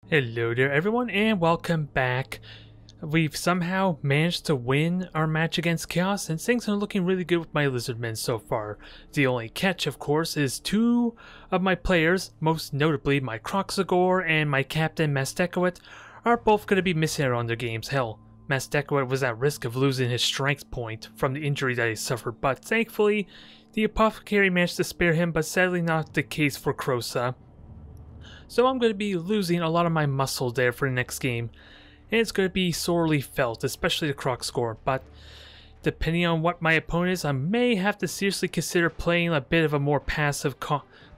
Hello there everyone and welcome back. We've somehow managed to win our match against Chaos and things are looking really good with my Lizardmen so far. The only catch of course is two of my players, most notably my Kroxigor and my Captain Saurus, are both going to be missing out on their games. Hell, Saurus was at risk of losing his strength point from the injury that he suffered, but thankfully the Apothecary managed to spare him, but sadly not the case for Krosa. So I'm going to be losing a lot of my muscle there for the next game. And it's going to be sorely felt, especially the Kroxigor. But depending on what my opponent is, I may have to seriously consider playing a bit of a more passive,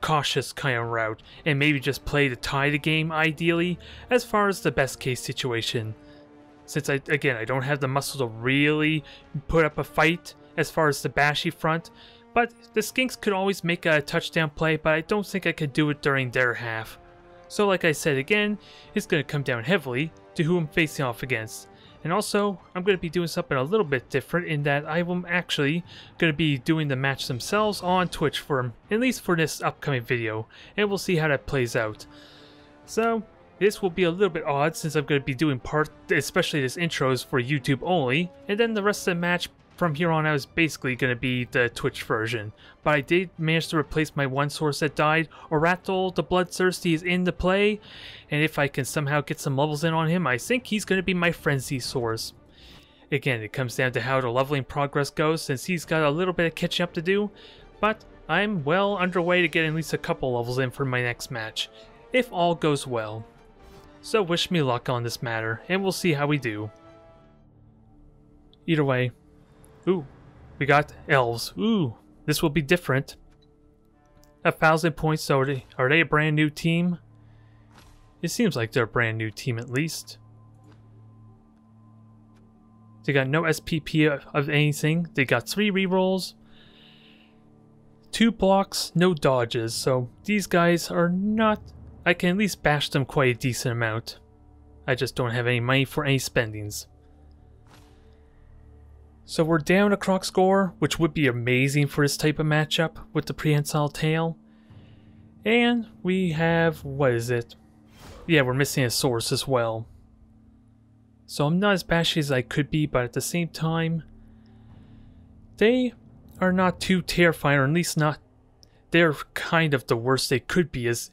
cautious kind of route. And maybe just play to tie the game, ideally, as far as the best case situation. Since, I don't have the muscle to really put up a fight as far as the bashy front. But the Skinks could always make a touchdown play, but I don't think I could do it during their half. So like I said again, it's going to come down heavily to who I'm facing off against. And also, I'm going to be doing something a little bit different in that I am actually going to be doing the match themselves on Twitch for them, at least for this upcoming video. And we'll see how that plays out. So, this will be a little bit odd since I'm going to be doing especially this intro is for YouTube only. And then the rest of the match from here on out is basically going to be the Twitch version. But I did manage to replace my one source that died. Oratle the Bloodthirsty is in the play, and if I can somehow get some levels in on him, I think he's going to be my Frenzy source. Again, it comes down to how the leveling progress goes, since he's got a little bit of catching up to do, but I'm well underway to get at least a couple levels in for my next match, if all goes well. So wish me luck on this matter, and we'll see how we do. Either way, ooh, we got elves. Ooh, this will be different. 1,000 points, so are they a brand new team? It seems like they're a brand new team at least. They got no SPP of anything. They got 3 rerolls, 2 blocks, no dodges. So these guys are not... I can at least bash them quite a decent amount. I just don't have any money for any spendings. So we're down a Kroxigor, which would be amazing for this type of matchup with the prehensile tail. And we have, what is it? Yeah, we're missing a source as well. So I'm not as bashy as I could be, but at the same time, they are not too terrifying, or at least not, they're kind of the worst they could be as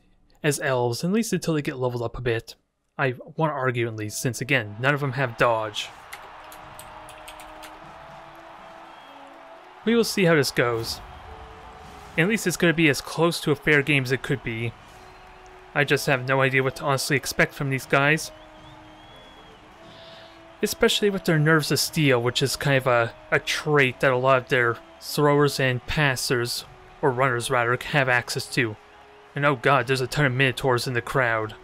elves, at least until they get leveled up a bit. I want to argue at least, since again, none of them have dodge. We will see how this goes. At least it's going to be as close to a fair game as it could be. I just have no idea what to honestly expect from these guys. Especially with their nerves of steel, which is kind of a trait that a lot of their throwers and passers, or runners rather, have access to. And oh god, there's a ton of minotaurs in the crowd.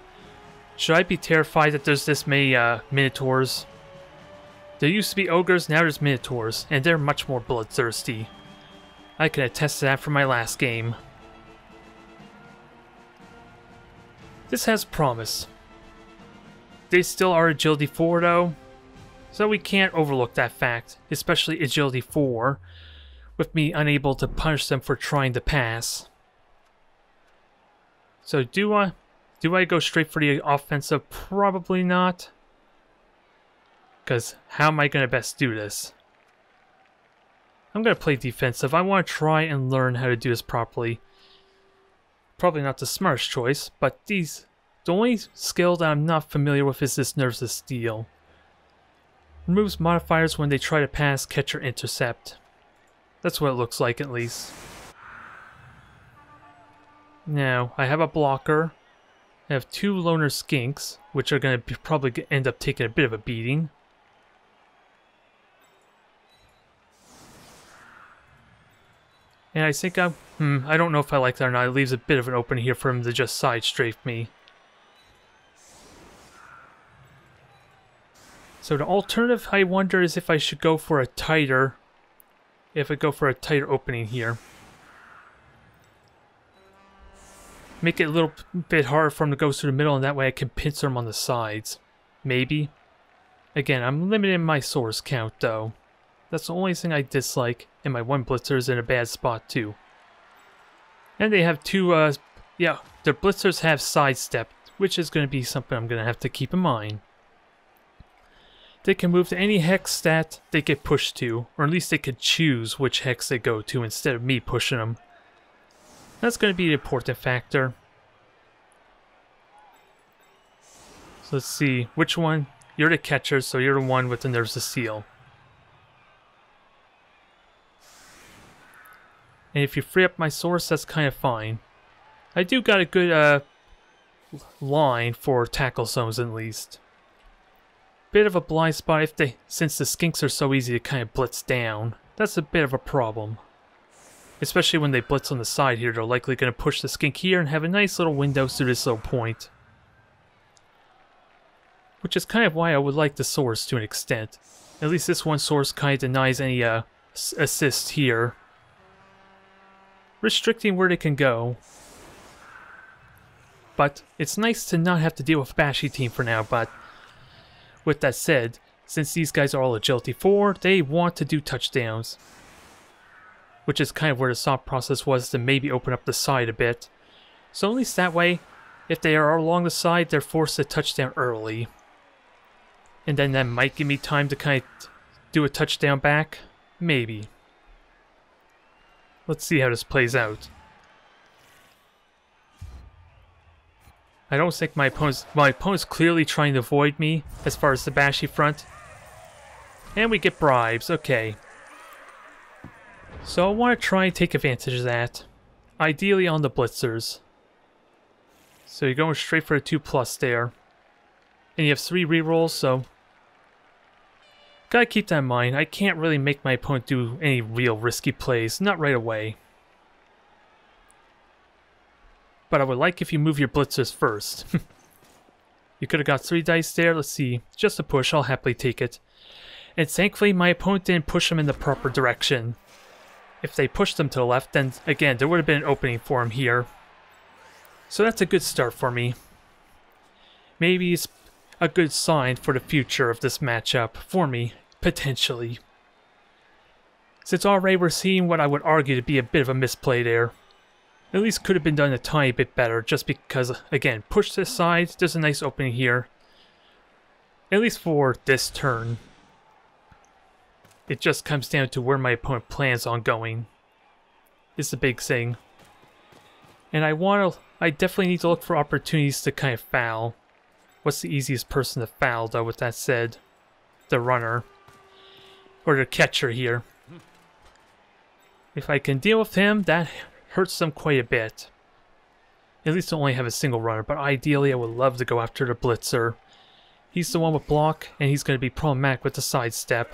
Should I be terrified that there's this many minotaurs? There used to be ogres, now there's minotaurs, and they're much more bloodthirsty. I can attest to that from my last game. This has promise. They still are agility 4 though, so we can't overlook that fact, especially agility 4, with me unable to punish them for trying to pass. So do I go straight for the offensive? Probably not. Because how am I going to best do this? I'm going to play defensive. I want to try and learn how to do this properly. Probably not the smartest choice, but the only skill that I'm not familiar with is this Nerves of Steel. Removes modifiers when they try to pass, catch, or intercept. That's what it looks like at least. Now, I have a blocker. I have 2 loner skinks, which are going to probably end up taking a bit of a beating. And I think I don't know if I like that or not. It leaves a bit of an open here for him to just side strafe me. So the alternative, I wonder, is if I should go for a tighter... If I go for a tighter opening here. Make it a little bit harder for him to go through the middle, and that way I can pincer him on the sides. Maybe. Again, I'm limiting my source count, though. That's the only thing I dislike, and my one blitzer is in a bad spot too. And they have 2, yeah, their blitzers have sidestepped, which is going to be something I'm going to have to keep in mind. They can move to any hex that they get pushed to, or at least they could choose which hex they go to instead of me pushing them. That's going to be an important factor. So let's see, which one? You're the catcher, so you're the one with the nerves of steel. And if you free up my source, that's kind of fine. I do got a good line for tackle zones at least. Bit of a blind spot since the skinks are so easy to kind of blitz down. That's a bit of a problem. Especially when they blitz on the side here, they're likely going to push the skink here and have a nice little window through this little point. Which is kind of why I would like the source to an extent. At least this one source kind of denies any assist here. Restricting where they can go. But it's nice to not have to deal with a Bashy team for now, but with that said, since these guys are all agility 4, they want to do touchdowns. Which is kind of where the thought process was to maybe open up the side a bit. So at least that way, if they are along the side, they're forced to touchdown early. And then that might give me time to kind of do a touchdown back. Maybe. Let's see how this plays out. I don't think my opponent's clearly trying to avoid me as far as the Bashy front. And we get bribes, okay. So I want to try and take advantage of that. Ideally on the blitzers. So you're going straight for a 2+ there. And you have 3 rerolls, so gotta keep that in mind. I can't really make my opponent do any real risky plays, not right away. But I would like if you move your blitzers first. You could have got 3 dice there, let's see. Just a push, I'll happily take it. And thankfully my opponent didn't push them in the proper direction. If they pushed them to the left, then again, there would have been an opening for him here. So that's a good start for me. Maybe it's a good sign for the future of this matchup for me. Potentially. Since already we're seeing what I would argue to be a bit of a misplay there. At least could have been done a tiny bit better, just because, again, push this side, there's a nice opening here. At least for this turn. It just comes down to where my opponent plans on going. It's the big thing. And I definitely need to look for opportunities to kind of foul. What's the easiest person to foul, though, with that said? The runner. Or the catcher here. If I can deal with him, that hurts them quite a bit. At least I only have a single runner, but ideally I would love to go after the blitzer. He's the one with block, and he's going to be problematic with the sidestep.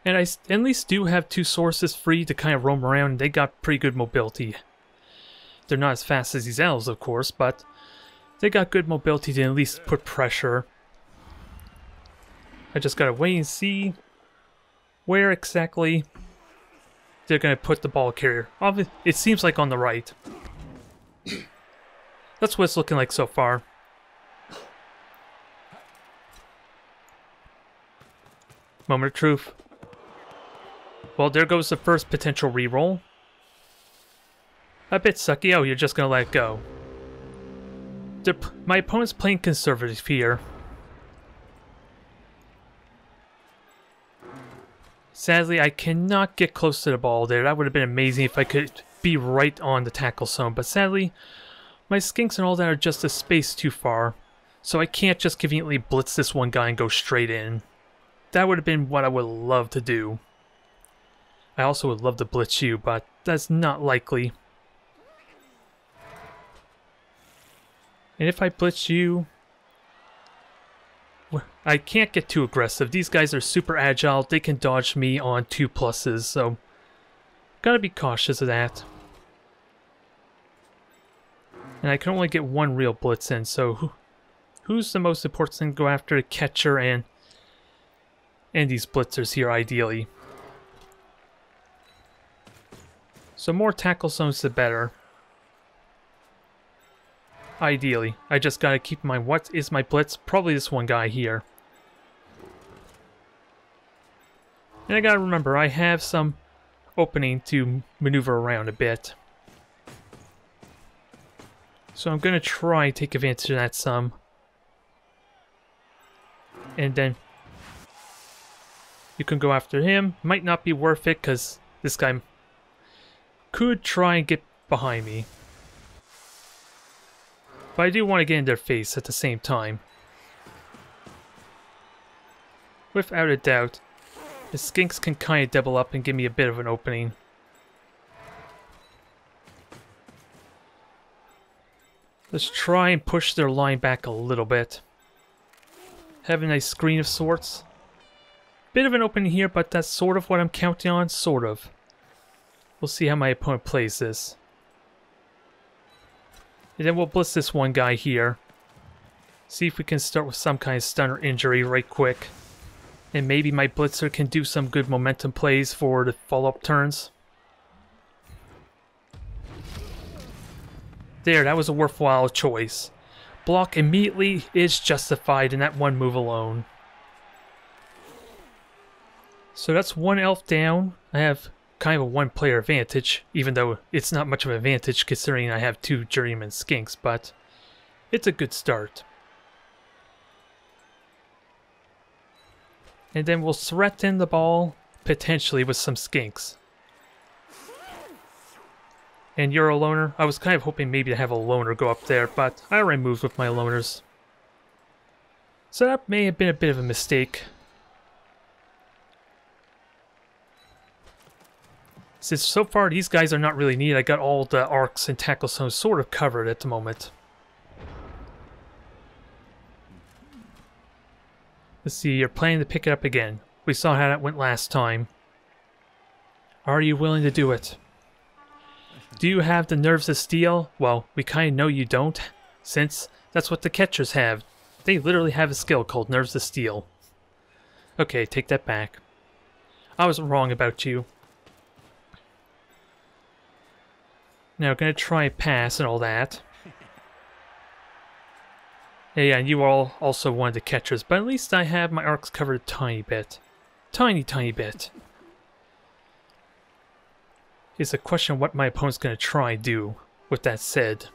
And I at least do have 2 sources free to kind of roam around, and they got pretty good mobility. They're not as fast as these elves, of course, but they got good mobility to at least put pressure. I just gotta wait and see where exactly they're gonna put the ball carrier. It seems like on the right. That's what it's looking like so far. Moment of truth. Well, there goes the first potential reroll. A bit sucky. Oh, you're just gonna let it go. My opponent's playing conservative here. Sadly, I cannot get close to the ball there. That would have been amazing if I could be right on the tackle zone. But sadly, my skinks and all that are just a space too far. So I can't just conveniently blitz this one guy and go straight in. That would have been what I would love to do. I also would love to blitz you, but that's not likely. And if I blitz you, I can't get too aggressive. These guys are super agile. They can dodge me on 2+, so gotta be cautious of that. And I can only get 1 real blitz in, so who's the most important thing to go after? The catcher and these blitzers here, ideally. So more tackle zones, the better. Ideally. I just gotta keep in mind, what is my blitz? Probably this one guy here. And I gotta remember, I have some opening to maneuver around a bit. So I'm gonna try and take advantage of that some. And then you can go after him. Might not be worth it because this guy could try and get behind me. But I do want to get in their face at the same time. Without a doubt, the skinks can kind of double up and give me a bit of an opening. Let's try and push their line back a little bit. Have a nice screen of sorts. Bit of an opening here, but that's sort of what I'm counting on, sort of. We'll see how my opponent plays this. And then we'll blitz this one guy here. See if we can start with some kind of stun or injury right quick. And maybe my blitzer can do some good momentum plays for the follow-up turns. There, that was a worthwhile choice. Block immediately is justified in that one move alone. So that's one elf down. I have kind of a one-player advantage, even though it's not much of an advantage considering I have 2 journeyman skinks, but it's a good start. And then we'll threaten the ball, potentially with some skinks. And you're a loner? I was kind of hoping maybe to have a loner go up there, but I already moved with my loners. So that may have been a bit of a mistake. Since so far these guys are not really needed, I got all the arcs and tackle zones sort of covered at the moment. Let's see, you're planning to pick it up again. We saw how that went last time. Are you willing to do it? Do you have the nerves of steel? Well, we kind of know you don't, since that's what the catchers have. They literally have a skill called nerves of steel. Okay, take that back. I was wrong about you. Now, I'm going to try and pass and all that. Yeah, and you all also wanted the catchers, but at least I have my arcs covered a tiny bit. Tiny bit. It's a question of what my opponent's going to try and do, with that said.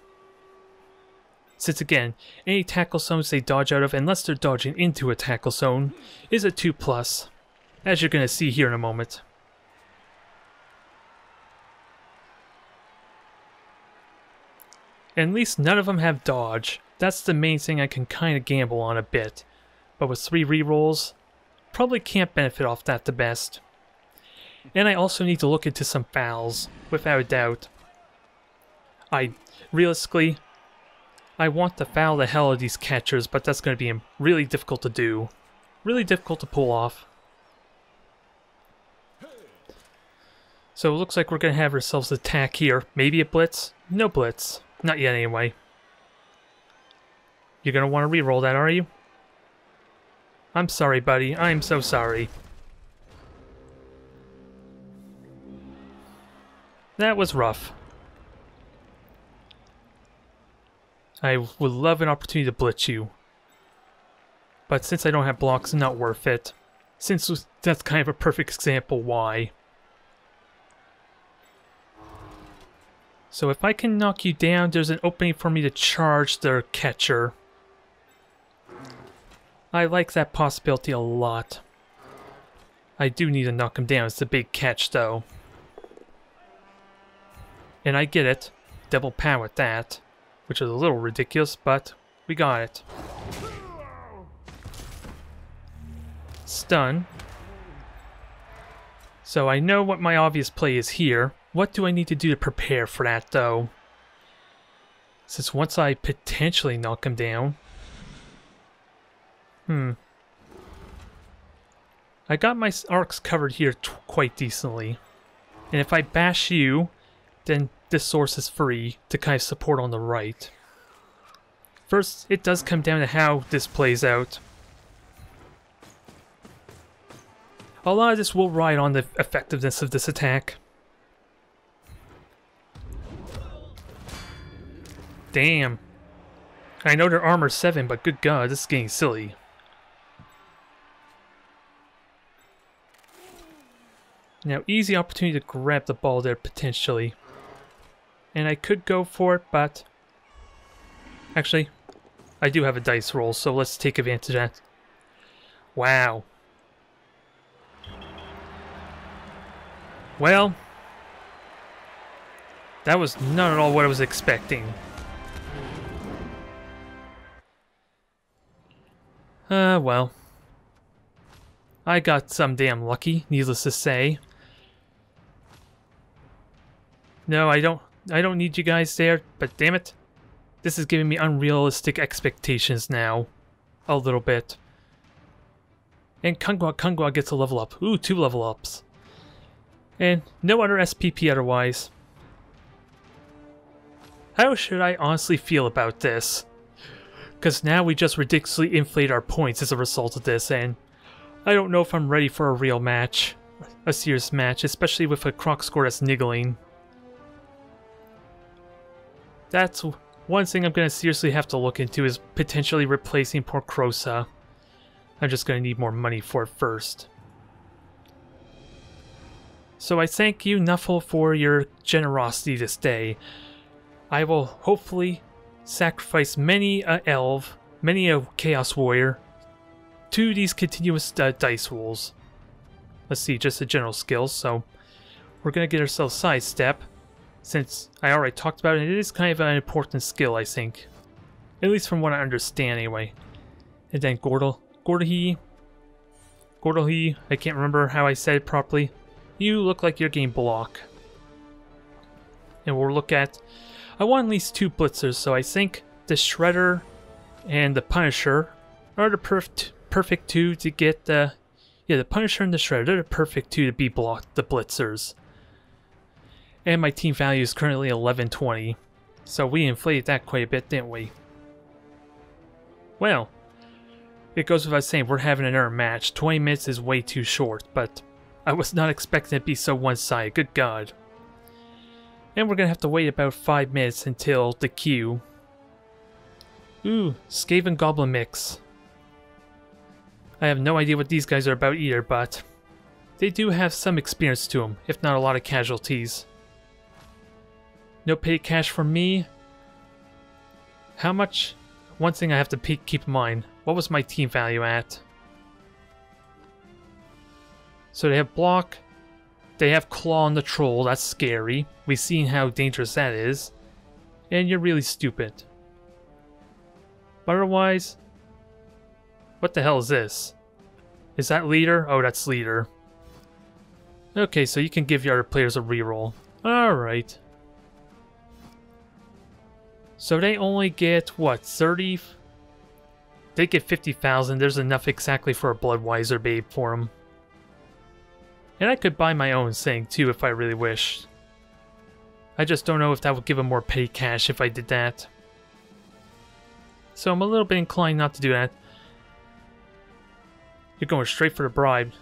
Since again, any tackle zones they dodge out of, unless they're dodging into a tackle zone, is a 2+, as you're going to see here in a moment. And at least none of them have dodge. That's the main thing I can kind of gamble on a bit. But with 3 rerolls, probably can't benefit off that the best. And I also need to look into some fouls, without a doubt. Realistically, I want to foul the hell out of these catchers, but that's going to be really difficult to do. Really difficult to pull off. So it looks like we're going to have ourselves an attack here. Maybe a blitz? No blitz. Not yet anyway. You're going to want to reroll that, are you? I'm sorry, buddy. I'm so sorry. That was rough. I would love an opportunity to blitz you. But since I don't have blocks, not worth it. Since that's kind of a perfect example why. So if I can knock you down, there's an opening for me to charge their catcher. I like that possibility a lot. I do need to knock him down, it's the big catch though. And I get it, double power at that, which is a little ridiculous, but we got it. Stun. So I know what my obvious play is here. What do I need to do to prepare for that, though? Since once I potentially knock him down... I got my arcs covered here quite decently. And if I bash you, then this source is free to kind of support on the right. First, it does come down to how this plays out. A lot of this will ride on the effectiveness of this attack. Damn. I know their armor's 7, but good god, this is getting silly. Now, easy opportunity to grab the ball there, potentially. And I could go for it, but... Actually, I do have a dice roll, so let's take advantage of that. Wow. Well, that was not at all what I was expecting. Well. I got some damn lucky, needless to say. No, I don't need you guys there, but damn it. This is giving me unrealistic expectations now. A little bit. And Kungwa gets a level up. Ooh, 2 level ups. And no other SPP otherwise. How should I honestly feel about this? Because now we just ridiculously inflate our points as a result of this, and I don't know if I'm ready for a real match. A serious match, especially with a Kroxigor that's niggling. That's one thing I'm going to seriously have to look into, is potentially replacing poor Krosa. I'm just going to need more money for it first. So I thank you, Nuffle, for your generosity this day. I will hopefully sacrifice many a elf, many a chaos warrior, to these continuous dice rolls. Let's see, just the general skills. So we're going to get ourselves sidestep, since I already talked about it. It is kind of an important skill, I think. At least from what I understand, anyway. And then Gordahi, I can't remember how I said it properly. You look like you're getting block. And we'll look at... I want at least 2 blitzers, so I think the Shredder and the Punisher are the perfect 2 to get the... Yeah, the Punisher and the Shredder, they're the perfect 2 to be the blitzers. And my team value is currently 1120. So we inflated that quite a bit, didn't we? Well, it goes without saying, we're having another match. 20 minutes is way too short, but I was not expecting it to be so one-sided. Good God. And we're going to have to wait about 5 minutes until the queue. Ooh, Skaven Goblin mix. I have no idea what these guys are about either, but they do have some experience to them, if not a lot of casualties. No paid cash from me. How much? One thing I have to keep in mind. What was my team value at? So they have block. They have claw on the troll. That's scary. We've seen how dangerous that is. And you're really stupid. But otherwise... What the hell is this? Is that leader? Oh, that's leader. Okay, so you can give your other players a reroll. Alright. So they only get, what, 30? They get 50,000. There's enough exactly for a Bloodwiser babe for them. And I could buy my own thing, too, if I really wish. I just don't know if that would give them more petty cash if I did that. So I'm a little bit inclined not to do that. You're going straight for the bribe.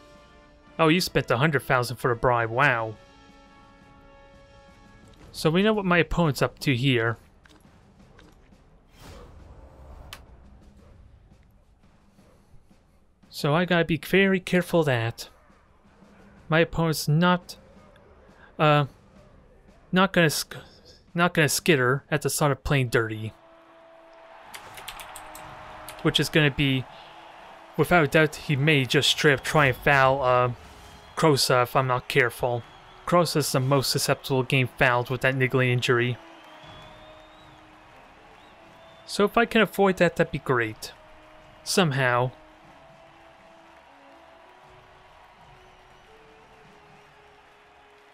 Oh, you spent 100,000 for the bribe. Wow. So we know what my opponent's up to here. So I gotta be very careful of that. My opponent's not gonna skitter at the thought of playing dirty, which is gonna be, without a doubt, he may just straight up try and foul Krosa if I'm not careful. Krosa's the most susceptible to getting fouled with that niggling injury. So if I can avoid that, that'd be great. Somehow.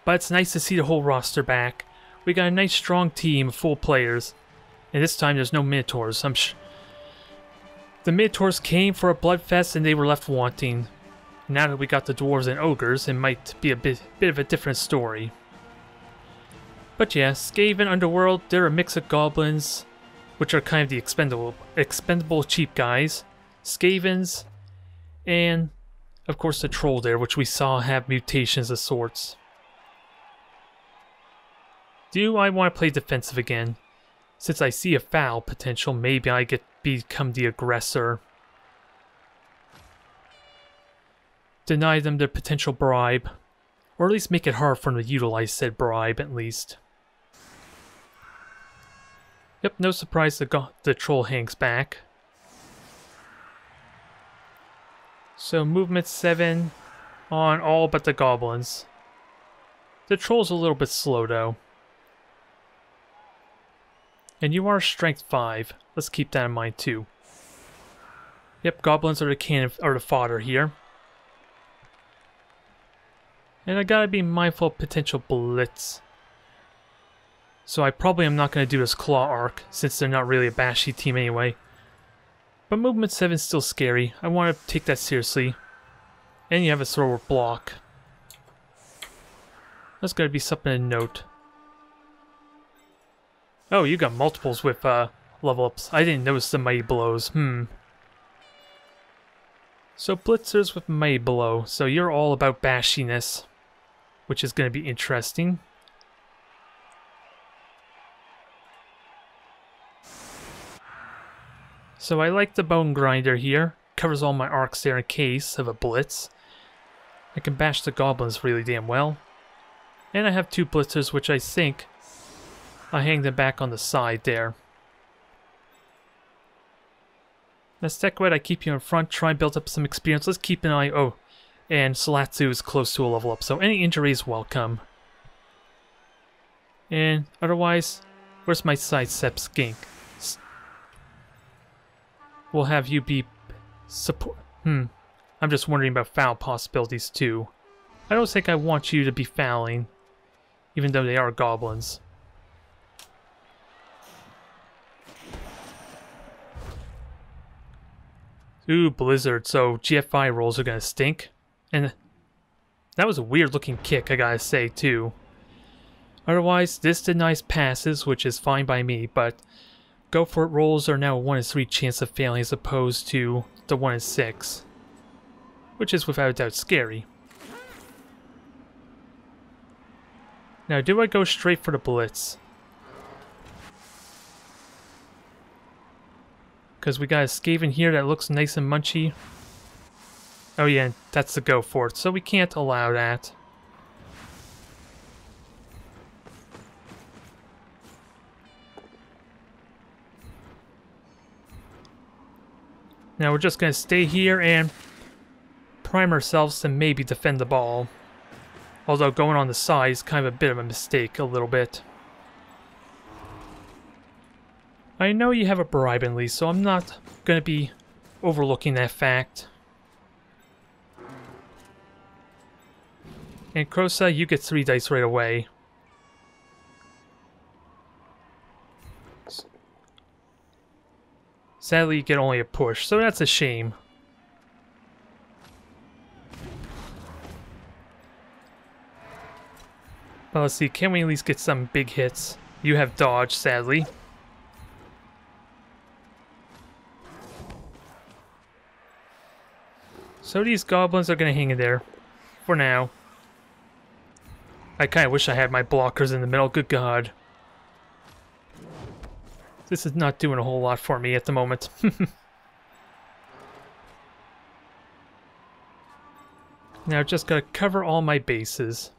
But it's nice to see the whole roster back. We got a nice strong team of full players. And this time there's no Minotaurs. The Minotaurs came for a bloodfest and they were left wanting. Now that we got the Dwarves and Ogres, it might be a bit of a different story. But yeah, Skaven Underworld, they're a mix of goblins, which are kind of the expendable cheap guys. Skavens, and of course the Troll there, which we saw have mutations of sorts. Do I want to play defensive again? Since I see a foul potential, maybe I become the aggressor. Deny them their potential bribe. Or at least make it hard for them to utilize said bribe, at least. Yep, no surprise the troll hangs back. So movement 7 on all but the goblins. The troll's a little bit slow though. And you are strength 5. Let's keep that in mind too. Yep, goblins are the fodder here. And I gotta be mindful of potential blitz. So I probably am not gonna do this claw arc, since they're not really a bashy team anyway. But movement 7 is still scary. I want to take that seriously. And you have a thrower block. That's gotta be something to note. Oh, you got multiples with level ups. I didn't notice the mighty blows. So blitzers with mighty blow. So you're all about bashiness, which is going to be interesting. So I like the bone grinder here. Covers all my arcs there in case of a blitz. I can bash the goblins really damn well. And I have 2 blitzers, which I think I hang them back on the side there. Now, Stekret, I keep you in front, try and build up some experience. Let's keep an eye. Oh, and Salatsu is close to a level up, so any injury is welcome. And otherwise, where's my sidestep skink? We'll have you be support. I'm just wondering about foul possibilities too. I don't think I want you to be fouling, even though they are goblins. Ooh, Blizzard, so GFI rolls are gonna stink. And that was a weird looking kick, I gotta say, too. Otherwise, this denies passes, which is fine by me, but go for it rolls are now a 1 in 3 chance of failing as opposed to the 1 in 6. Which is without a doubt scary. Now, do I go straight for the blitz? Because we got a Skaven here that looks nice and munchy. Oh yeah, that's the go for it, so we can't allow that. Now we're just going to stay here and prime ourselves to maybe defend the ball. Although going on the side is kind of a bit of a mistake, a little bit. I know you have a bribe in least, so I'm not going to be overlooking that fact. And Krosa, you get 3 dice right away. Sadly, you get only a push, so that's a shame. Well, let's see, can we at least get some big hits? You have dodge, sadly. So these goblins are going to hang in there. For now. I kind of wish I had my blockers in the middle, good god. This is not doing a whole lot for me at the moment. Now just gotta cover all my bases.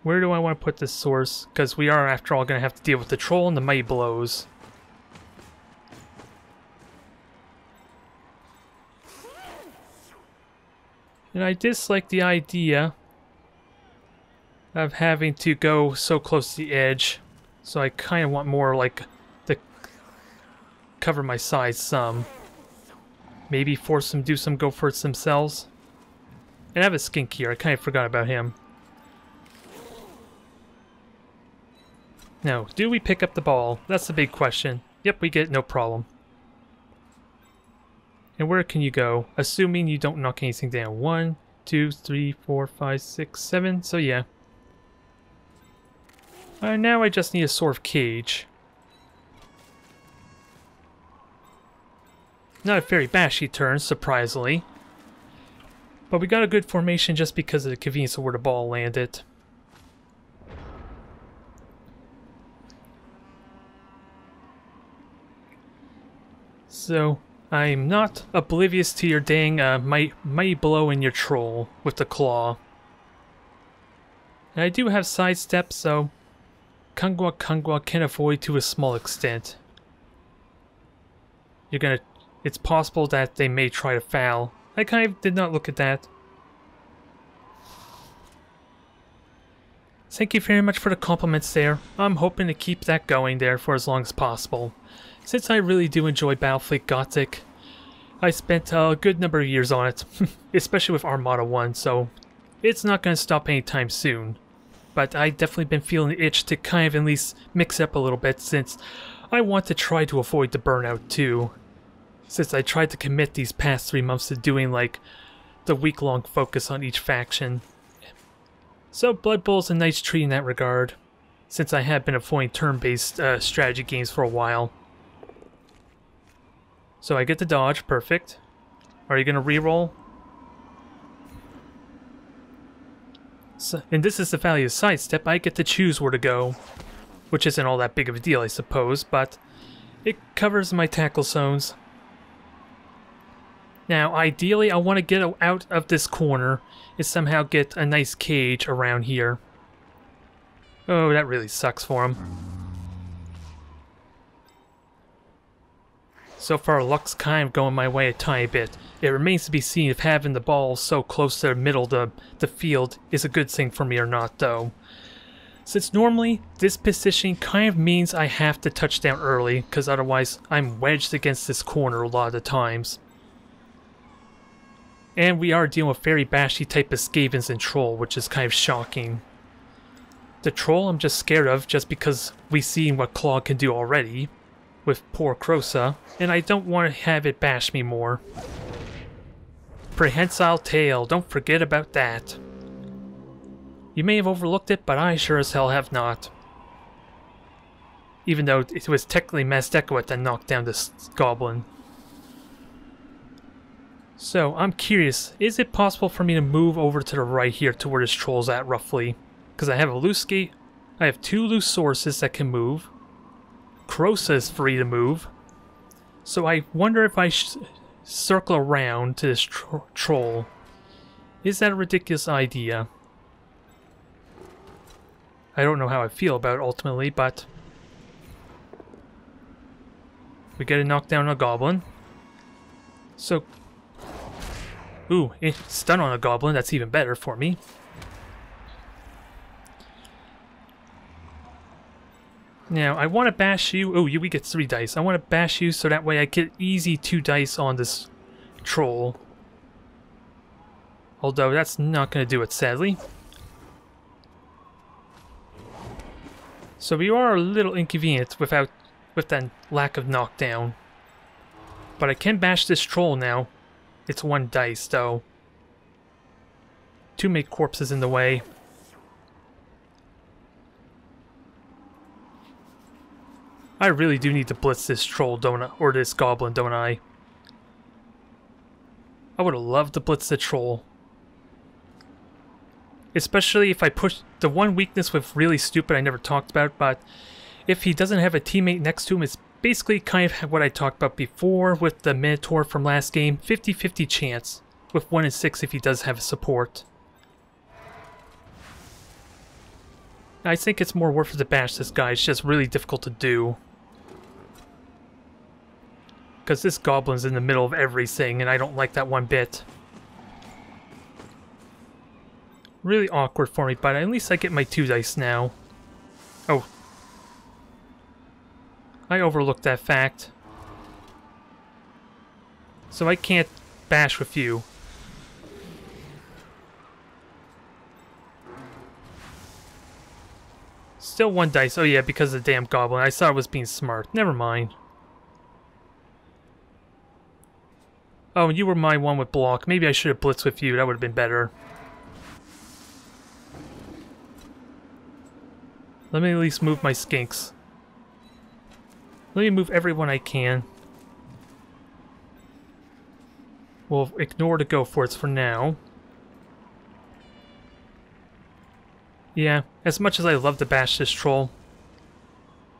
Where do I want to put this source? Because we are, after all, going to have to deal with the troll and the mighty blows. And I dislike the idea of having to go so close to the edge. So I kind of want more like to cover my sides some. Maybe force them to do some go for it themselves. And I have a skink here. I kind of forgot about him. Now, do we pick up the ball? That's the big question. Yep, we get it, no problem. And where can you go? Assuming you don't knock anything down. 1, 2, 3, 4, 5, 6, 7. So yeah. Now I just need a sort of cage. Not a very bashy turn, surprisingly. But we got a good formation just because of the convenience of where the ball landed. So, I'm not oblivious to your dang mighty blow in your troll with the claw. And I do have sidestep, so Kangwa can avoid to a small extent. It's possible that they may try to foul. I kind of did not look at that. Thank you very much for the compliments there. I'm hoping to keep that going there for as long as possible. Since I really do enjoy Battlefleet Gothic, I spent a good number of years on it, especially with Armada 1, so it's not going to stop anytime soon. But I've definitely been feeling the itch to kind of at least mix up a little bit, since I want to try to avoid the burnout too. Since I tried to commit these past 3 months to doing like the week-long focus on each faction. So Blood Bowl's a nice treat in that regard, since I have been avoiding turn-based strategy games for a while. So I get the dodge, perfect. Are you gonna reroll? So, and this is the value of sidestep, I get to choose where to go. Which isn't all that big of a deal, I suppose, but it covers my tackle zones. Now, ideally, I want to get out of this corner and somehow get a nice cage around here. Oh, that really sucks for him. So far, luck's kind of going my way a tiny bit. It remains to be seen if having the ball so close to the middle of the field is a good thing for me or not, though. Since normally, this position kind of means I have to touch down early, because otherwise I'm wedged against this corner a lot of the times. And we are dealing with very bashy type of Skavens and Troll, which is kind of shocking. The Troll I'm just scared of just because we've seen what Claw can do already with poor Kroxa, and I don't want to have it bash me more. Prehensile Tail, don't forget about that. You may have overlooked it, but I sure as hell have not. Even though it was technically Mazdekowit that knocked down this goblin. So, I'm curious, is it possible for me to move over to the right here to where this troll's at, roughly? Because I have a loose gate, I have 2 loose sources that can move. Kroxa is free to move. So I wonder if I circle around to this troll. Is that a ridiculous idea? I don't know how I feel about it ultimately, but... we get to knock down a goblin. So... ooh, stun on a goblin, that's even better for me. Now, I want to bash you. Oh, we get 3 dice. I want to bash you so that way I get easy 2 dice on this troll. Although, that's not going to do it, sadly. So we are a little inconvenient with that lack of knockdown. But I can bash this troll now. It's 1 dice, though. Too many corpses in the way. I really do need to blitz this troll, don't I? Or this goblin, don't I? I would have loved to blitz the troll. Especially if I push... the one weakness with really stupid I never talked about, but if he doesn't have a teammate next to him, it's basically kind of what I talked about before with the Minotaur from last game. 50-50 chance, with 1 in 6 if he does have a support. I think it's more worth it to bash this guy, it's just really difficult to do. Because this goblin's in the middle of everything, and I don't like that one bit. Really awkward for me, but at least I get my 2 dice now. Oh. I overlooked that fact. So I can't bash with you. Still 1 dice. Oh yeah, because of the damn goblin. I thought I was being smart. Never mind. Oh, you were my one with block. Maybe I should have blitzed with you. That would have been better. Let me at least move my skinks. Let me move everyone I can. We'll ignore the go-for-its for now. Yeah, as much as I love to bash this troll,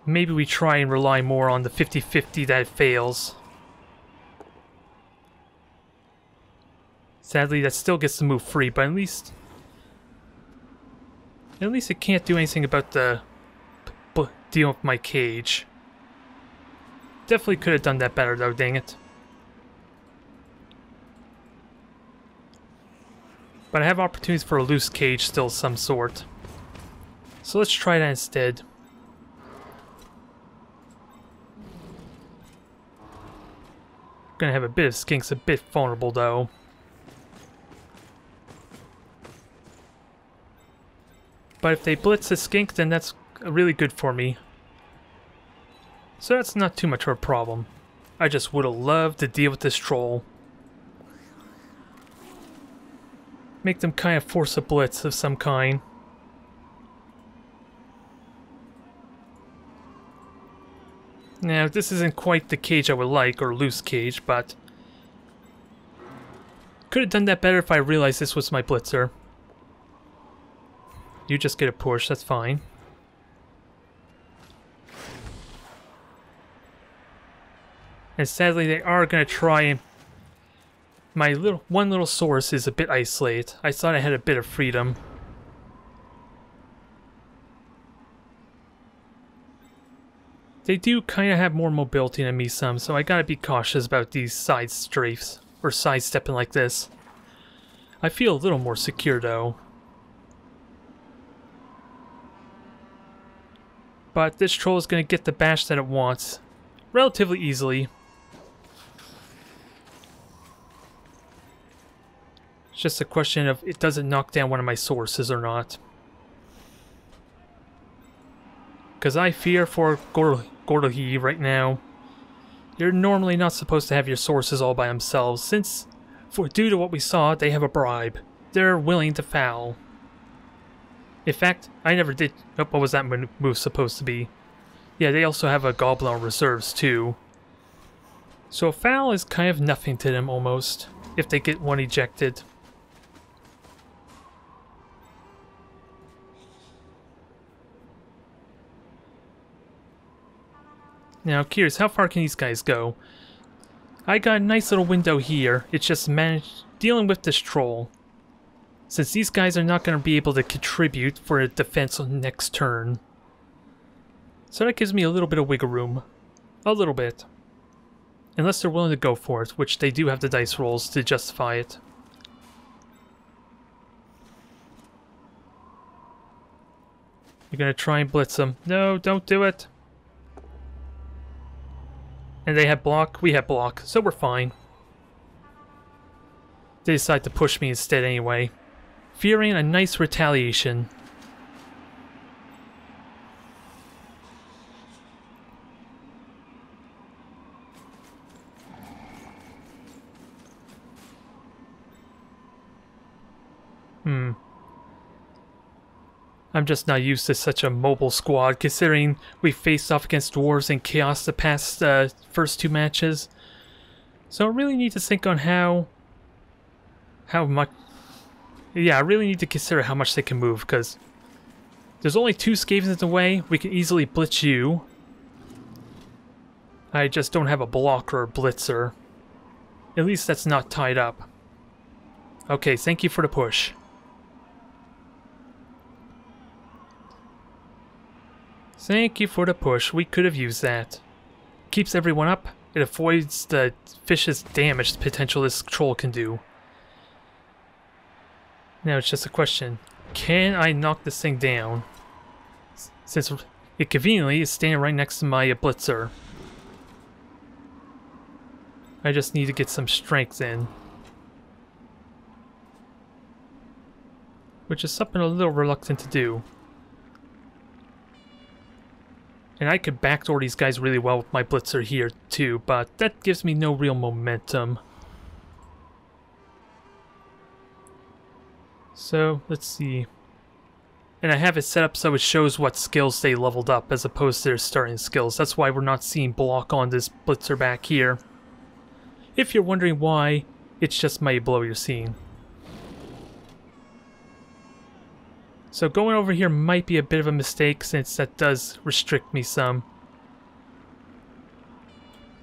maybe we try and rely more on the 50-50 that it fails. Sadly, that still gets to move free, but at least it can't do anything about the deal with my cage. Definitely could have done that better though, dang it. But I have opportunities for a loose cage still of some sort. So let's try that instead. Gonna have a bit of skinks, a bit vulnerable though. But if they blitz a skink, then that's really good for me. So that's not too much of a problem. I just would have loved to deal with this troll. Make them kind of force a blitz of some kind. Now, this isn't quite the cage I would like, or loose cage, but could have done that better if I realized this was my blitzer. You just get a push, that's fine. And sadly, they are going to try. My one little source is a bit isolated. I thought I had a bit of freedom. They do kind of have more mobility than me some, so I gotta be cautious about these side strafes, or sidestepping like this. I feel a little more secure though. But this troll is going to get the bash that it wants relatively easily. It's just a question of it doesn't knock down one of my sources or not. Because I fear for Gordohi right now. You're normally not supposed to have your sources all by themselves, since, due to what we saw, they have a bribe. They're willing to foul. In fact, I never did... Oh, what was that move supposed to be? Yeah, they also have a Goblin on reserves too. So a foul is kind of nothing to them almost, if they get one ejected. Now, curious, how far can these guys go? I got a nice little window here. It's just dealing with this troll. Since these guys are not going to be able to contribute for a defense on next turn. So that gives me a little bit of wiggle room. A little bit. Unless they're willing to go for it, which they do have the dice rolls to justify it. You're going to try and blitz them. No, don't do it. And they have block, we have block, so we're fine. They decide to push me instead anyway. Fearing a nice retaliation. I'm just not used to such a mobile squad, considering we faced off against Dwarves and Chaos the past first two matches. So I really need to think on how much... Yeah, I really need to consider how much they can move, because there's only two Skavens in the way. We can easily blitz you. I just don't have a blocker or a blitzer. At least that's not tied up. Okay, thank you for the push. Thank you for the push. We could have used that. Keeps everyone up. It avoids the vicious damage potential this troll can do. Now it's just a question. Can I knock this thing down? Since it conveniently is standing right next to my blitzer. I just need to get some strength in. Which is something I'm a little reluctant to do. And I could backdoor these guys really well with my blitzer here too, but that gives me no real momentum. So, let's see. And I have it set up so it shows what skills they leveled up as opposed to their starting skills. That's why we're not seeing block on this blitzer back here. If you're wondering why, it's just my blow you're seeing. So going over here might be a bit of a mistake since that does restrict me some.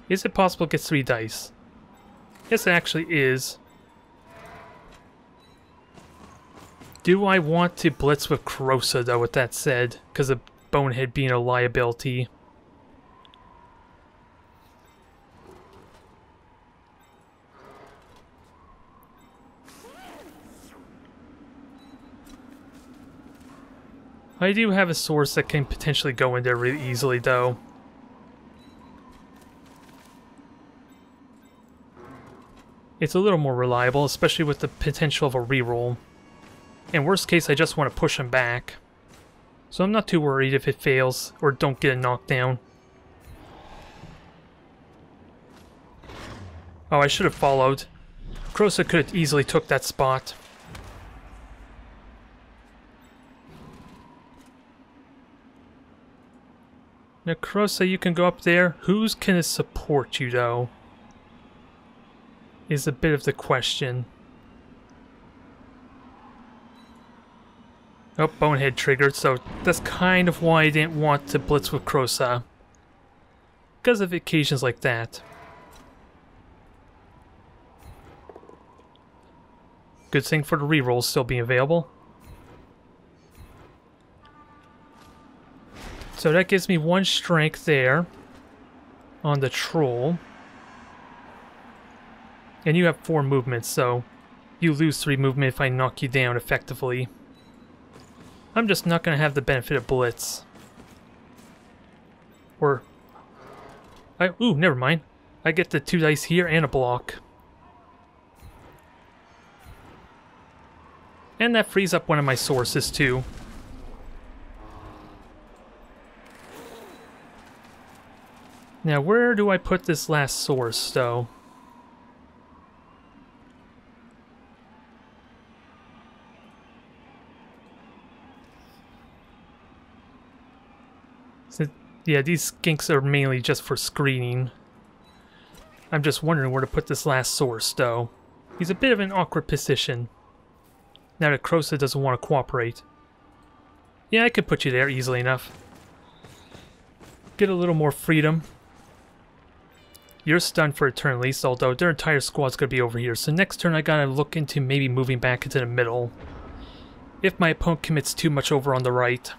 Is it possible it gets 3 dice? Yes, it actually is. Do I want to blitz with Kroxa, though, with that said? Because of Bonehead being a liability. I do have a source that can potentially go in there really easily, though. It's a little more reliable, especially with the potential of a reroll. In worst case, I just want to push him back. So I'm not too worried if it fails, or don't get a knockdown. Oh, I should have followed. Kroxa could have easily took that spot. Now, Kroxa, you can go up there. Who's gonna support you, though? Is a bit of the question. Oh, Bonehead triggered, so that's kind of why I didn't want to blitz with Kroxa. Because of occasions like that. Good thing for the rerolls still being available. So that gives me 1 strength there on the troll. And you have 4 movements, so you lose 3 movement if I knock you down effectively. I'm just not going to have the benefit of blitz. Or... ooh, never mind. I get the 2 dice here and a block. And that frees up one of my sources too. Now, where do I put this last source, though? Yeah, these skinks are mainly just for screening. I'm just wondering where to put this last source, though. He's a bit of an awkward position. Now that Kroxa doesn't want to cooperate. Yeah, I could put you there easily enough. Get a little more freedom. You're stunned for a turn at least, although their entire squad's going to be over here. So next turn I gotta look into maybe moving back into the middle. If my opponent commits too much over on the right.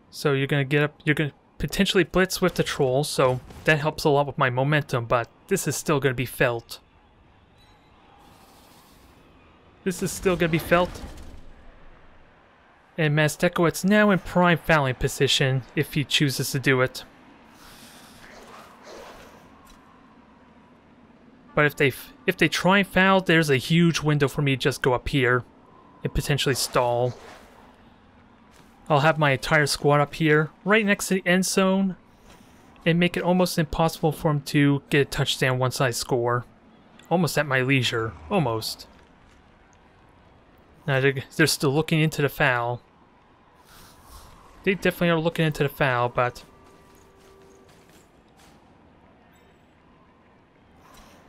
So you're going to get up, you're going to potentially blitz with the troll, so that helps a lot with my momentum, but this is still going to be felt. This is still going to be felt. And Mazdekowitz now in prime fouling position if he chooses to do it. But if they try and foul, there's a huge window for me to just go up here and potentially stall. I'll have my entire squad up here, right next to the end zone, and make it almost impossible for him to get a touchdown once I score. Almost at my leisure. Almost. Now they're still looking into the foul. They definitely are looking into the foul, but...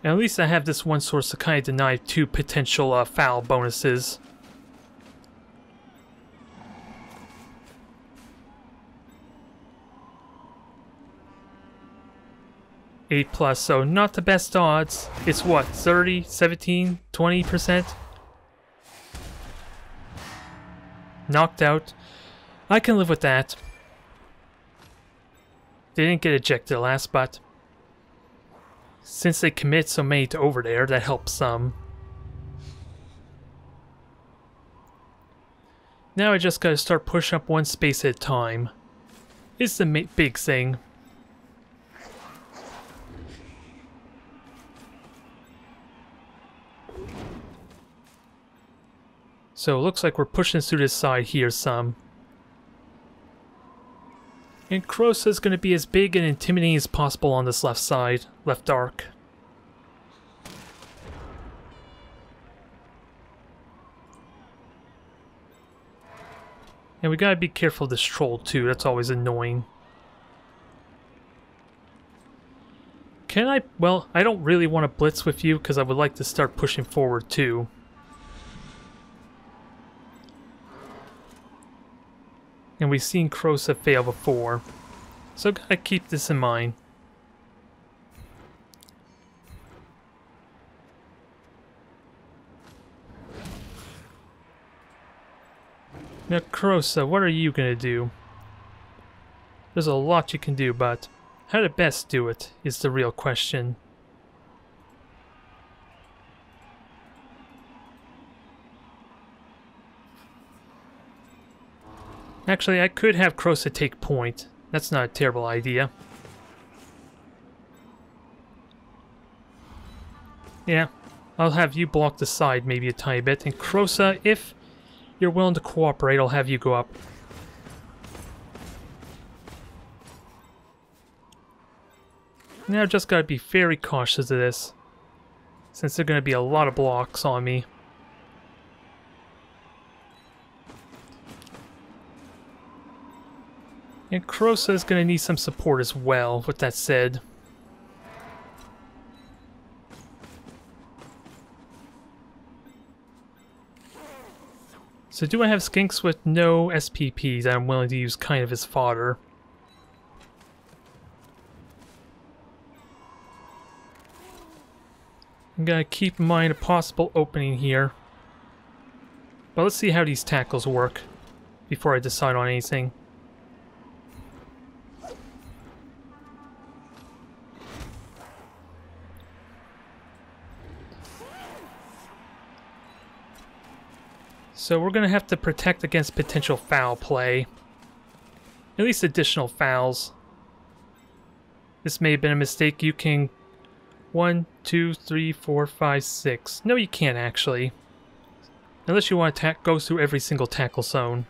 at least I have this one source to kind of deny 2 potential foul bonuses. 8+, so not the best odds. It's what, 30, 17, 20%? Knocked out. I can live with that. They didn't get ejected last, but since they commit so many to over there, that helps some. Now I just gotta start pushing up 1 space at a time. It's the big thing. So it looks like we're pushing through this side here some. And Kroxa is going to be as big and intimidating as possible on this left side, left arc. And we gotta be careful of this troll too, that's always annoying. Can I... well, I don't really want to blitz with you because I would like to start pushing forward too. And we've seen Kroxa fail before. So gotta keep this in mind. Now, Kroxa, what are you gonna do? There's a lot you can do, but how to best do it is the real question. Actually, I could have Kroxa take point. That's not a terrible idea. Yeah, I'll have you block the side maybe a tiny bit, and Kroxa, if you're willing to cooperate, I'll have you go up. Now I've just gotta be very cautious of this, since there are gonna be a lot of blocks on me. And Kroxa is gonna need some support as well, with that said. So do I have skinks with no SPPs that I'm willing to use kind of as fodder? I'm gonna keep in mind a possible opening here. But let's see how these tackles work before I decide on anything. So we're gonna have to protect against potential foul play. At least additional fouls. This may have been a mistake. You can 1, 2, 3, 4, 5, 6. No, you can't actually. Unless you want to go through every single tackle zone.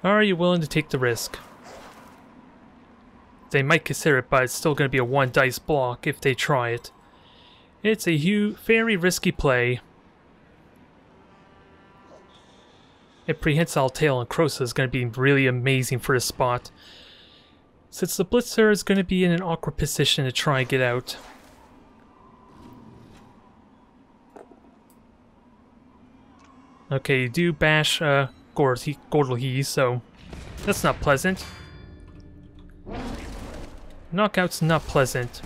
Are you willing to take the risk? They might consider it, but it's still going to be a 1 dice block if they try it. It's a very risky play. A prehensile tail on Kroxa is going to be really amazing for this spot, since the Blitzer is going to be in an awkward position to try and get out. Okay, you do bash Gordlehe, so that's not pleasant. Knockout's not pleasant.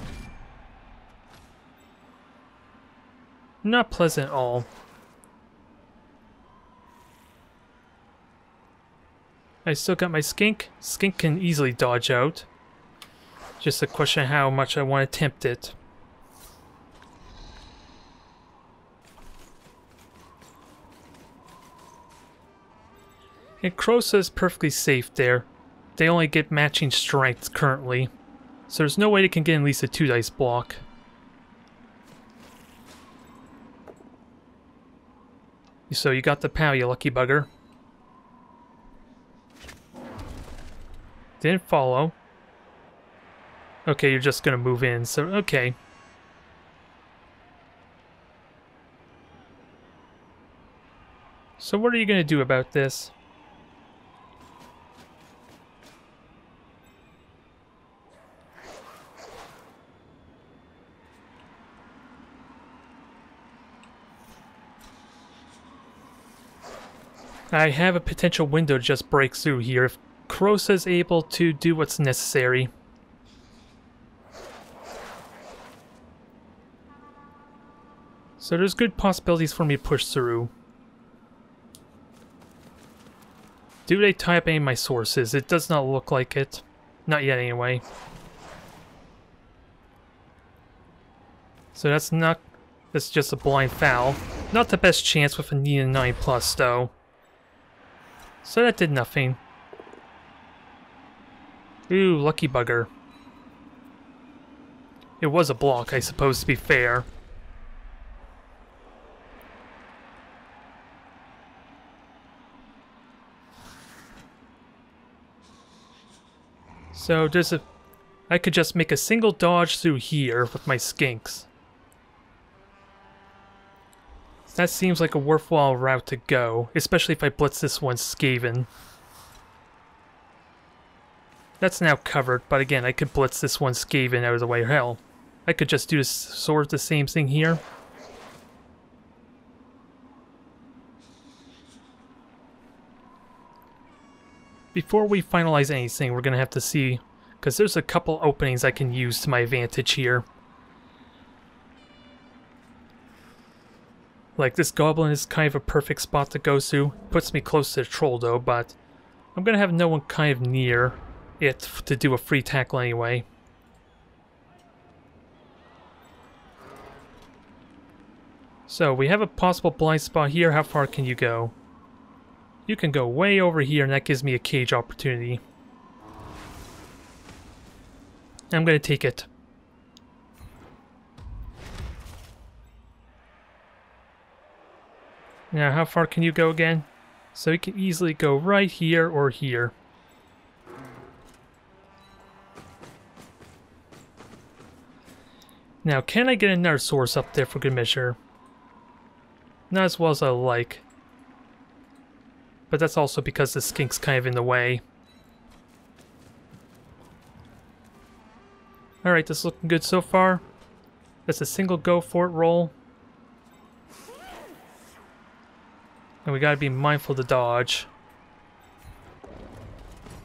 Not pleasant at all. I still got my skink. Skink can easily dodge out. Just a question of how much I want to tempt it. And Kroxa is perfectly safe there. They only get matching strengths currently, so there's no way they can get at least a 2 dice block. So you got the POW, you lucky bugger. Didn't follow. Okay, you're just gonna move in, so okay. So what are you gonna do about this? I have a potential window to just break through here if Kroxa is able to do what's necessary. So there's good possibilities for me to push through. Do they tie up any of my sources? It does not look like it. Not yet anyway. So that's just a blind foul. Not the best chance with a need a 9+ though. So that did nothing. Ooh, lucky bugger. It was a block, I suppose, to be fair. So I could just make a single dodge through here with my skinks. That seems like a worthwhile route to go, especially if I blitz this one Skaven. That's now covered, but again, I could blitz this one Skaven out of the way. Hell, I could just do sort of the same thing here. Before we finalize anything, we're going to have to see, because there's a couple openings I can use to my advantage here. Like, this goblin is kind of a perfect spot to go to. Puts me close to the troll though, but I'm going to have no one kind of near it to do a free tackle anyway. So, we have a possible blind spot here. How far can you go? You can go way over here, and that gives me a cage opportunity. I'm going to take it. Now, how far can you go again? So you can easily go right here or here. Now, can I get another source up there for good measure? Not as well as I like. But that's also because the skink's kind of in the way. Alright, this is looking good so far. That's a single go for it roll. And we gotta be mindful to dodge.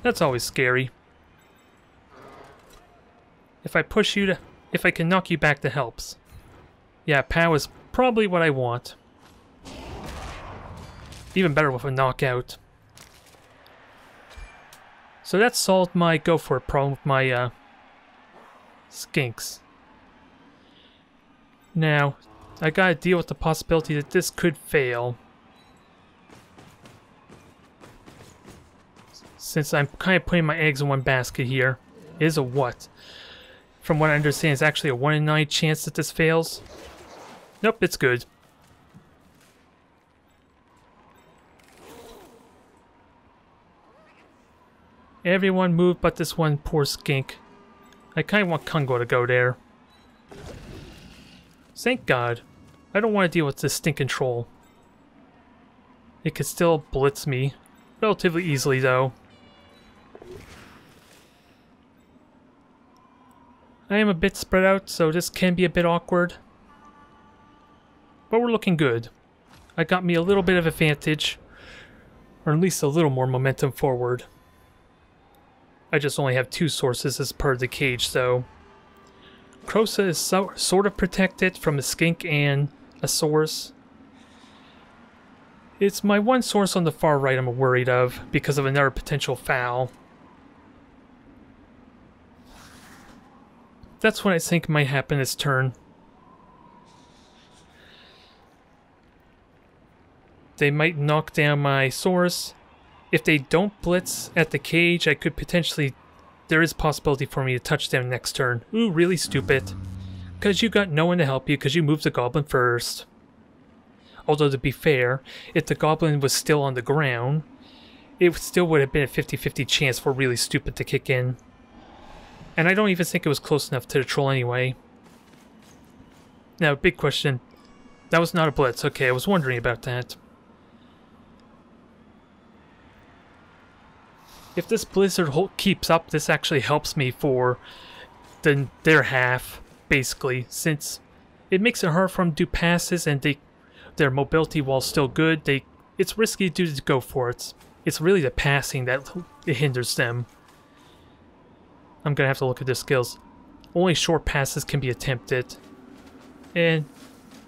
That's always scary. If I push you to... If I can knock you back, that helps. Yeah, POW is probably what I want. Even better with a knockout. So that solved my go for it problem with my skinks. Now, I gotta deal with the possibility that this could fail. Since I'm kind of putting my eggs in one basket here. It is a what? From what I understand, it's actually a 1 in 9 chance that this fails. Nope, it's good. Everyone move but this one poor skink. I kind of want Kungo to go there. Thank God. I don't want to deal with this stinking troll. It could still blitz me. Relatively easily though. I am a bit spread out, so this can be a bit awkward. But we're looking good. I got me a little bit of advantage. Or at least a little more momentum forward. I just only have 2 sources as part of the cage, so... Kroxa is sort of protected from a skink and a Saurus. It's my one source on the far right I'm worried of, because of another potential foul. That's what I think might happen this turn. They might knock down my Saurus. If they don't blitz at the cage, I could potentially... There is possibility for me to touch them next turn. Ooh, really stupid. Because you got no one to help you because you moved the goblin first. Although to be fair, if the goblin was still on the ground, it still would have been a 50-50 chance for really stupid to kick in. And I don't even think it was close enough to the troll anyway. Now, big question. That was not a blitz. Okay, I was wondering about that. If this blizzard keeps up, this actually helps me for their half, basically, since it makes it hard for them to do passes and their mobility, while still good, it's risky to go for it. It's really the passing that hinders them. I'm gonna have to look at their skills. Only short passes can be attempted. And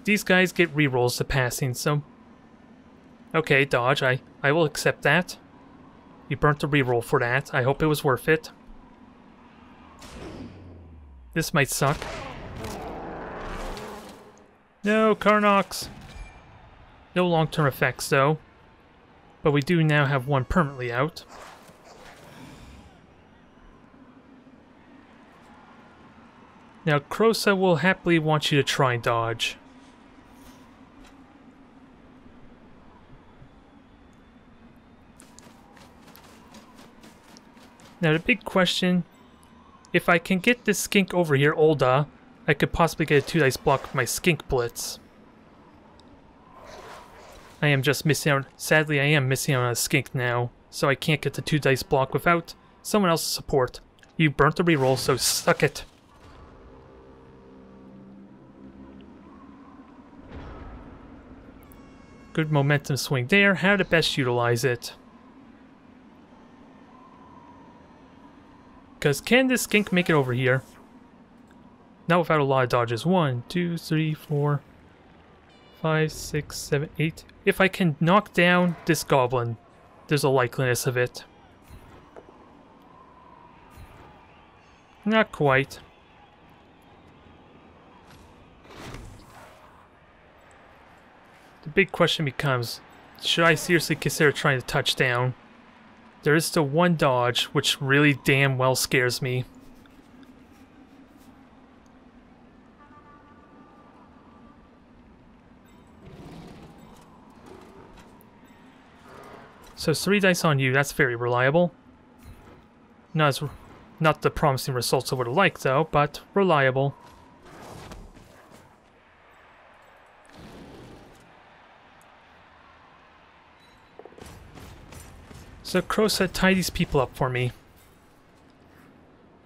these guys get rerolls to passing, so... Okay, dodge, I will accept that. You burnt the reroll for that. I hope it was worth it. This might suck. No, Karnox! No long-term effects, though. But we do now have one permanently out. Now, Kroxa will happily want you to try and dodge. Now, the big question, if I can get this skink over here, Olda, I could possibly get a 2-dice block with my skink blitz. I am just missing out. Sadly, I am missing out on a skink now, so I can't get the 2-dice block without someone else's support. You burnt the reroll, so suck it. Good momentum swing there. How to best utilize it. Because can this skink make it over here? Not without a lot of dodges. 1, 2, 3, 4, 5, 6, 7, 8. If I can knock down this goblin, there's a likeliness of it. Not quite. The big question becomes, should I seriously consider trying to touch down? There is still one dodge, which really damn well scares me. So 3 dice on you, that's very reliable. Not the promising results I would have liked though, but reliable. So Crow said, tie these people up for me.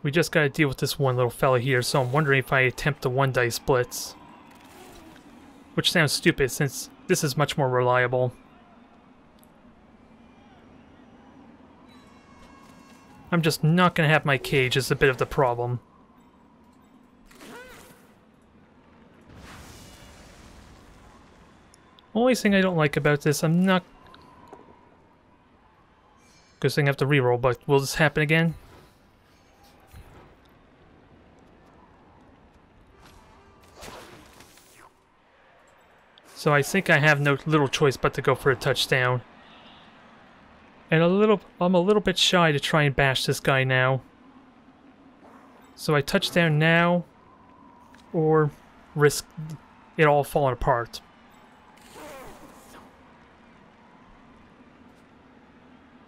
We just gotta deal with this one little fella here, so I'm wondering if I attempt the 1 dice blitz. Which sounds stupid since this is much more reliable. I'm just not gonna have my cage is a bit of the problem. Only thing I don't like about this, I'm not... Good thing I have to reroll, but will this happen again? So I think I have no little choice but to go for a touchdown. And I'm a little bit shy to try and bash this guy now. So I touch down now, or risk it all falling apart.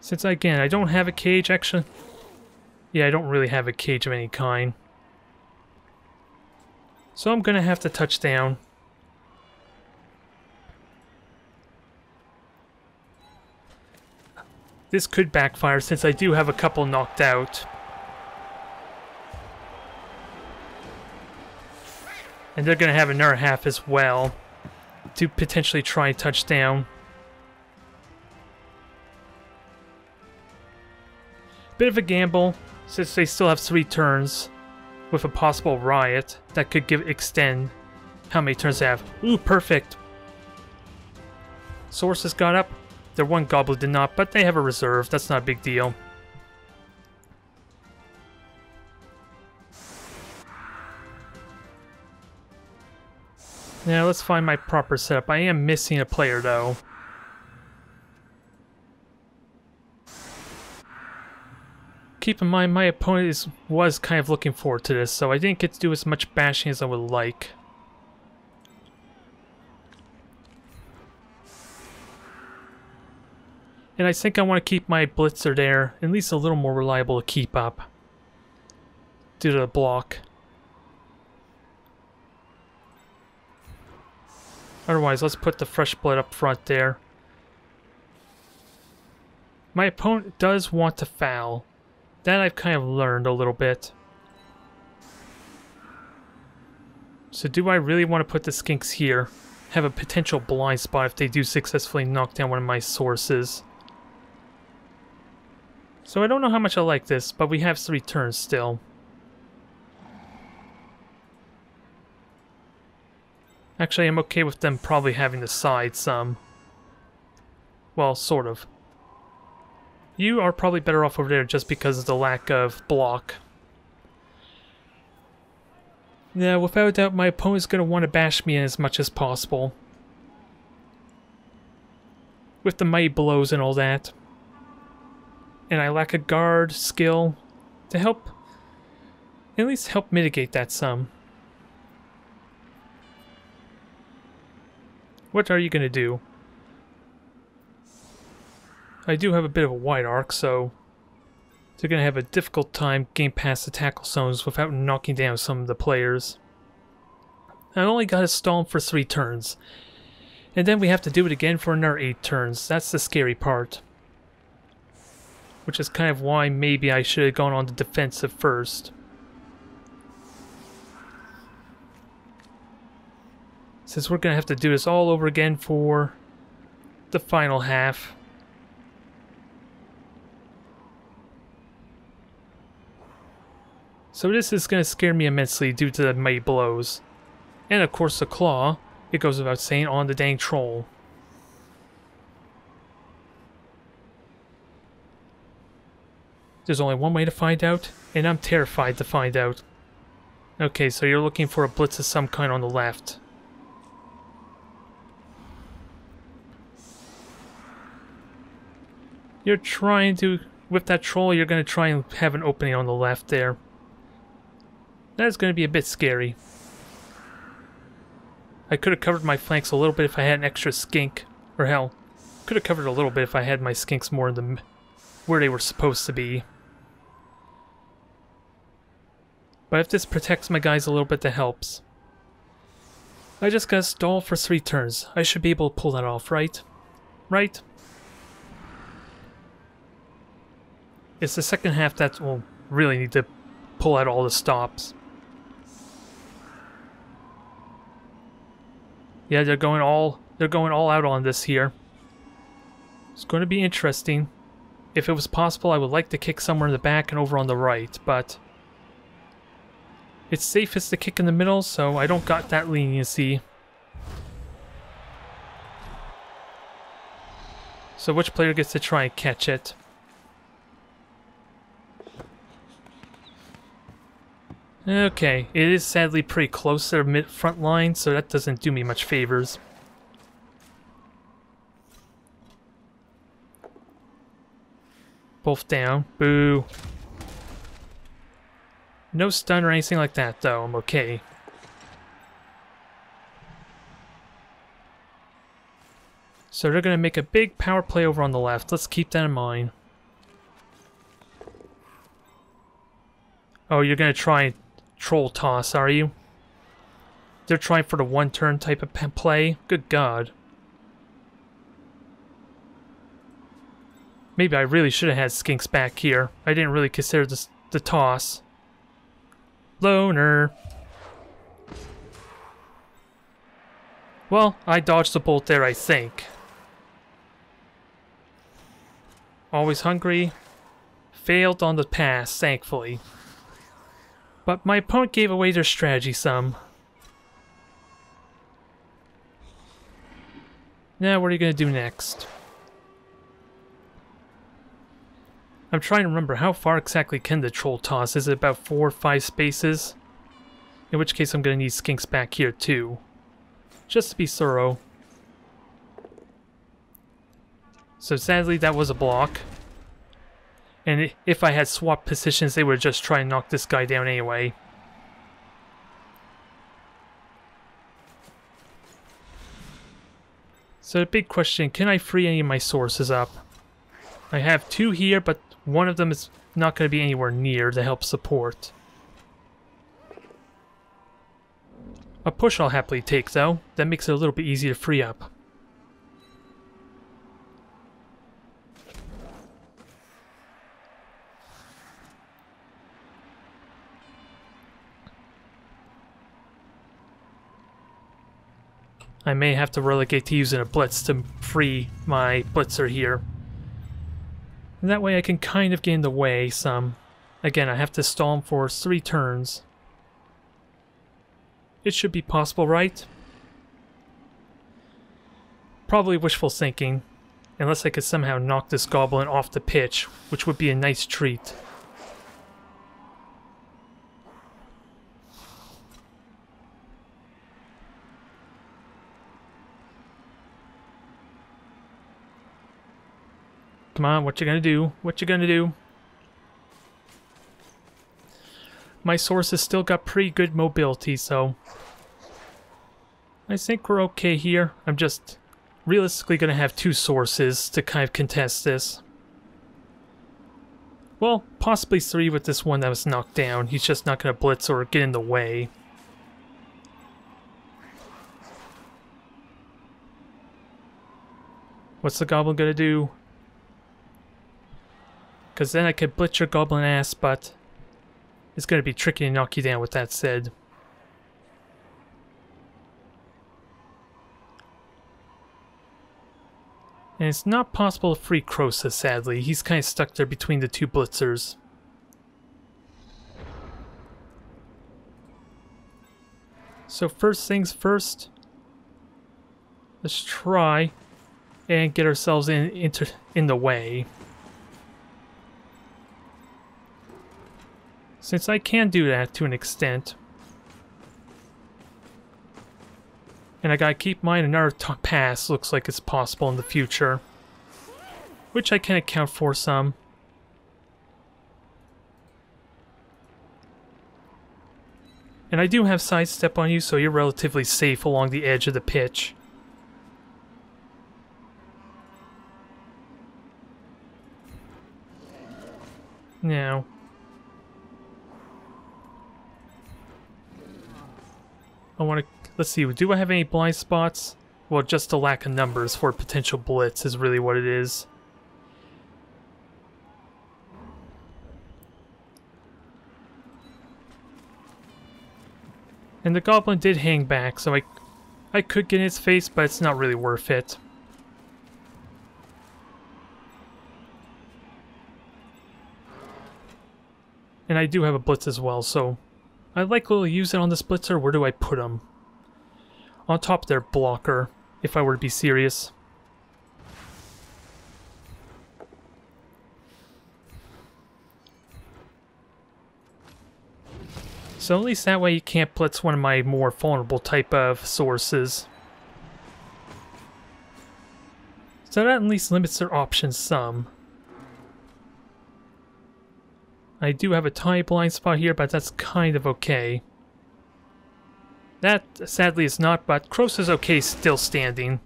Since again, I don't have a cage actually. Yeah, I don't really have a cage of any kind. So I'm gonna have to touch down. This could backfire since I do have a couple knocked out. And they're going to have another half as well to potentially try and touch down. Bit of a gamble since they still have 3 turns with a possible riot that could extend how many turns they have. Ooh, perfect. Saurus has got up. Their 1 goblin did not, but they have a reserve. That's not a big deal. Now let's find my proper setup. I am missing a player though. Keep in mind my opponent was kind of looking forward to this, so I didn't get to do as much bashing as I would like. And I think I want to keep my blitzer there, at least a little more reliable to keep up. Due to the block. Otherwise, let's put the fresh blood up front there. My opponent does want to foul. That I've kind of learned a little bit. So do I really want to put the skinks here? Have a potential blind spot if they do successfully knock down one of my sources. So I don't know how much I like this, but we have 3 turns still. Actually, I'm okay with them probably having to side some. Well, sort of. You are probably better off over there just because of the lack of block. Yeah, without a doubt, my opponent's going to want to bash me in as much as possible. With the mighty blows and all that. And I lack a guard skill to help, at least help mitigate that some. What are you going to do? I do have a bit of a wide arc, so they're going to have a difficult time getting past the tackle zones without knocking down some of the players. I only got to stall them for 3 turns. And then we have to do it again for another 8 turns. That's the scary part. Which is kind of why maybe I should have gone on the defensive first. Since we're going to have to do this all over again for the final half. So this is going to scare me immensely due to the mighty blows. And of course the claw, it goes without saying, on the dang troll. There's only one way to find out, and I'm terrified to find out. Okay, so you're looking for a blitz of some kind on the left. You're trying to, with that troll, you're going to try and have an opening on the left there. That's going to be a bit scary. I could have covered my flanks a little bit if I had an extra skink. Or hell, could have covered a little bit if I had my skinks more in the where they were supposed to be. But if this protects my guys a little bit, that helps. I just gotta stall for 3 turns. I should be able to pull that off, right? Right? It's the second half that will really need to pull out all the stops. Yeah, they're going all out on this here. It's going to be interesting. If it was possible, I would like to kick somewhere in the back and over on the right, but it's safest to kick in the middle, so I don't got that leniency. So which player gets to try and catch it? Okay, it is sadly pretty close to the front line, so that doesn't do me much favors. Both down. Boo. No stun or anything like that, though. I'm okay. So they're going to make a big power play over on the left. Let's keep that in mind. Oh, you're going to try and troll toss, are you? They're trying for the 1-turn type of play? Good God. Maybe I really should have had skinks back here. I didn't really consider this, the toss. Loner. Well, I dodged the bolt there, I think. Always hungry. Failed on the pass, thankfully. But my opponent gave away their strategy some. Now, what are you going to do next? I'm trying to remember how far exactly can the troll toss. Is it about 4 or 5 spaces? In which case I'm going to need skinks back here too. Just to be thorough. So sadly that was a block. And if I had swapped positions, they would just try and knock this guy down anyway. So the big question, can I free any of my sources up? I have 2 here, but one of them is not going to be anywhere near to help support. A push I'll happily take, though. That makes it a little bit easier to free up. I may have to relegate to using a blitz to free my blitzer here. And that way I can kind of get in the way some. Again, I have to stall him for 3 turns. It should be possible, right? Probably wishful thinking. Unless I could somehow knock this goblin off the pitch, which would be a nice treat. Come on, what you gonna do? What you gonna do? My source has still got pretty good mobility, so I think we're okay here. I'm just realistically gonna have 2 sources to kind of contest this. Well, possibly 3 with this one that was knocked down. He's just not gonna blitz or get in the way. What's the goblin gonna do? Because then I could blitz your goblin ass, but it's going to be tricky to knock you down with that said. And it's not possible to free Kroxigor, sadly. He's kind of stuck there between the two blitzers. So first things first, let's try and get ourselves in the way. Since I can do that to an extent. And I gotta keep in mind another pass looks like it's possible in the future. Which I can account for some. And I do have sidestep on you, so you're relatively safe along the edge of the pitch. Now, I want to... Let's see, do I have any blind spots? Well, just a lack of numbers for potential blitz is really what it is. And the goblin did hang back, so I could get in its face, but it's not really worth it. And I do have a blitz as well, so I'd likely to use it on this blitzer. Where do I put him? On top of their blocker, if I were to be serious. So at least that way you can't blitz one of my more vulnerable type of sources. So that at least limits their options some. I do have a tiny blind spot here, but that's kind of okay. That, sadly, is not, but Kroxigor is okay still standing.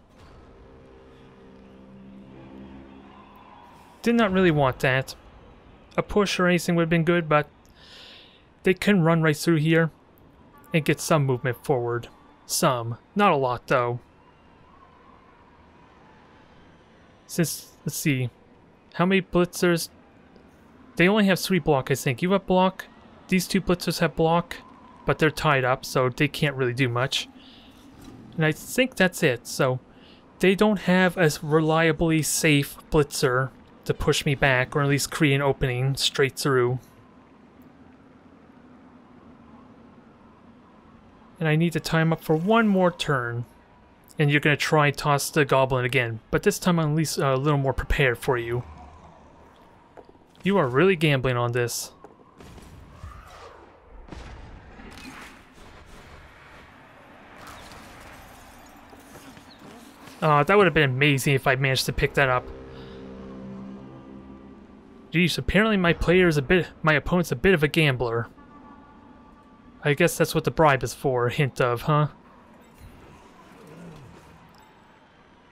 Did not really want that. A push or anything would have been good, but they can run right through here and get some movement forward. Some. Not a lot, though. Since, let's see, how many blitzers? They only have 3 block, I think. You have block. These 2 blitzers have block. But they're tied up, so they can't really do much. And I think that's it. So they don't have a reliably safe blitzer to push me back, or at least create an opening straight through. And I need to time up for one more turn. And you're going to try and toss the goblin again. But this time I'm at least a little more prepared for you. You are really gambling on this. That would have been amazing if I managed to pick that up. Geez, apparently my opponent's a bit of a gambler. I guess that's what the bribe is for, a hint of, huh?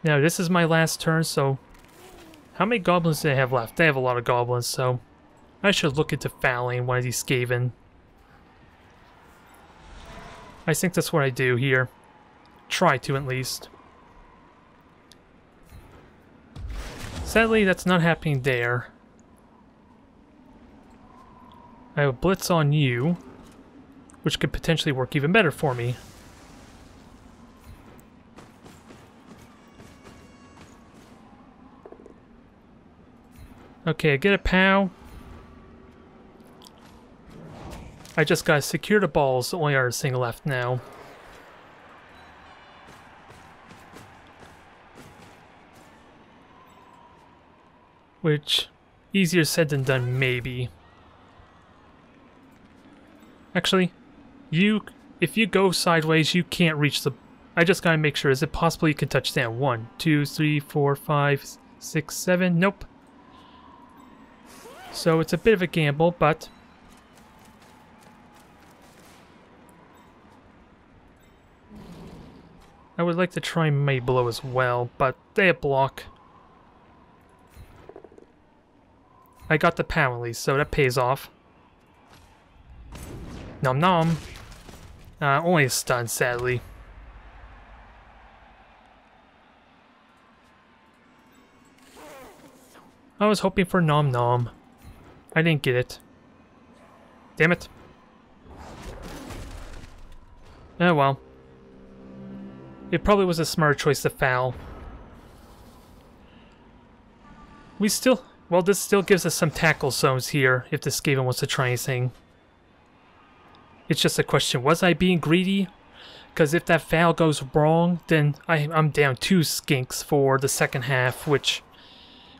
Now, this is my last turn, so... How many goblins do they have left? They have a lot of goblins, so... I should look into fouling one of these Skaven. I think that's what I do here. Try to, at least. Sadly, that's not happening there. I have a blitz on you, which could potentially work even better for me. Okay, I get a POW. I just gotta secure the balls, the only other thing left now. Which, easier said than done, maybe. Actually, if you go sideways, you can't reach the... I just gotta make sure, is it possible you can touch down? 1, 2, 3, 4, 5, 6, 7, nope. So it's a bit of a gamble, but... I would like to try May Blow as well, but they have block. I got the POW at least, so that pays off. Nom nom. Only a stun, sadly. I was hoping for nom nom. I didn't get it. Damn it. Oh well. It probably was a smart choice to foul. We still... Well, this still gives us some tackle zones here, if the Skaven wants to try anything. It's just a question, was I being greedy? Because if that foul goes wrong, then I'm down 2 skinks for the second half, which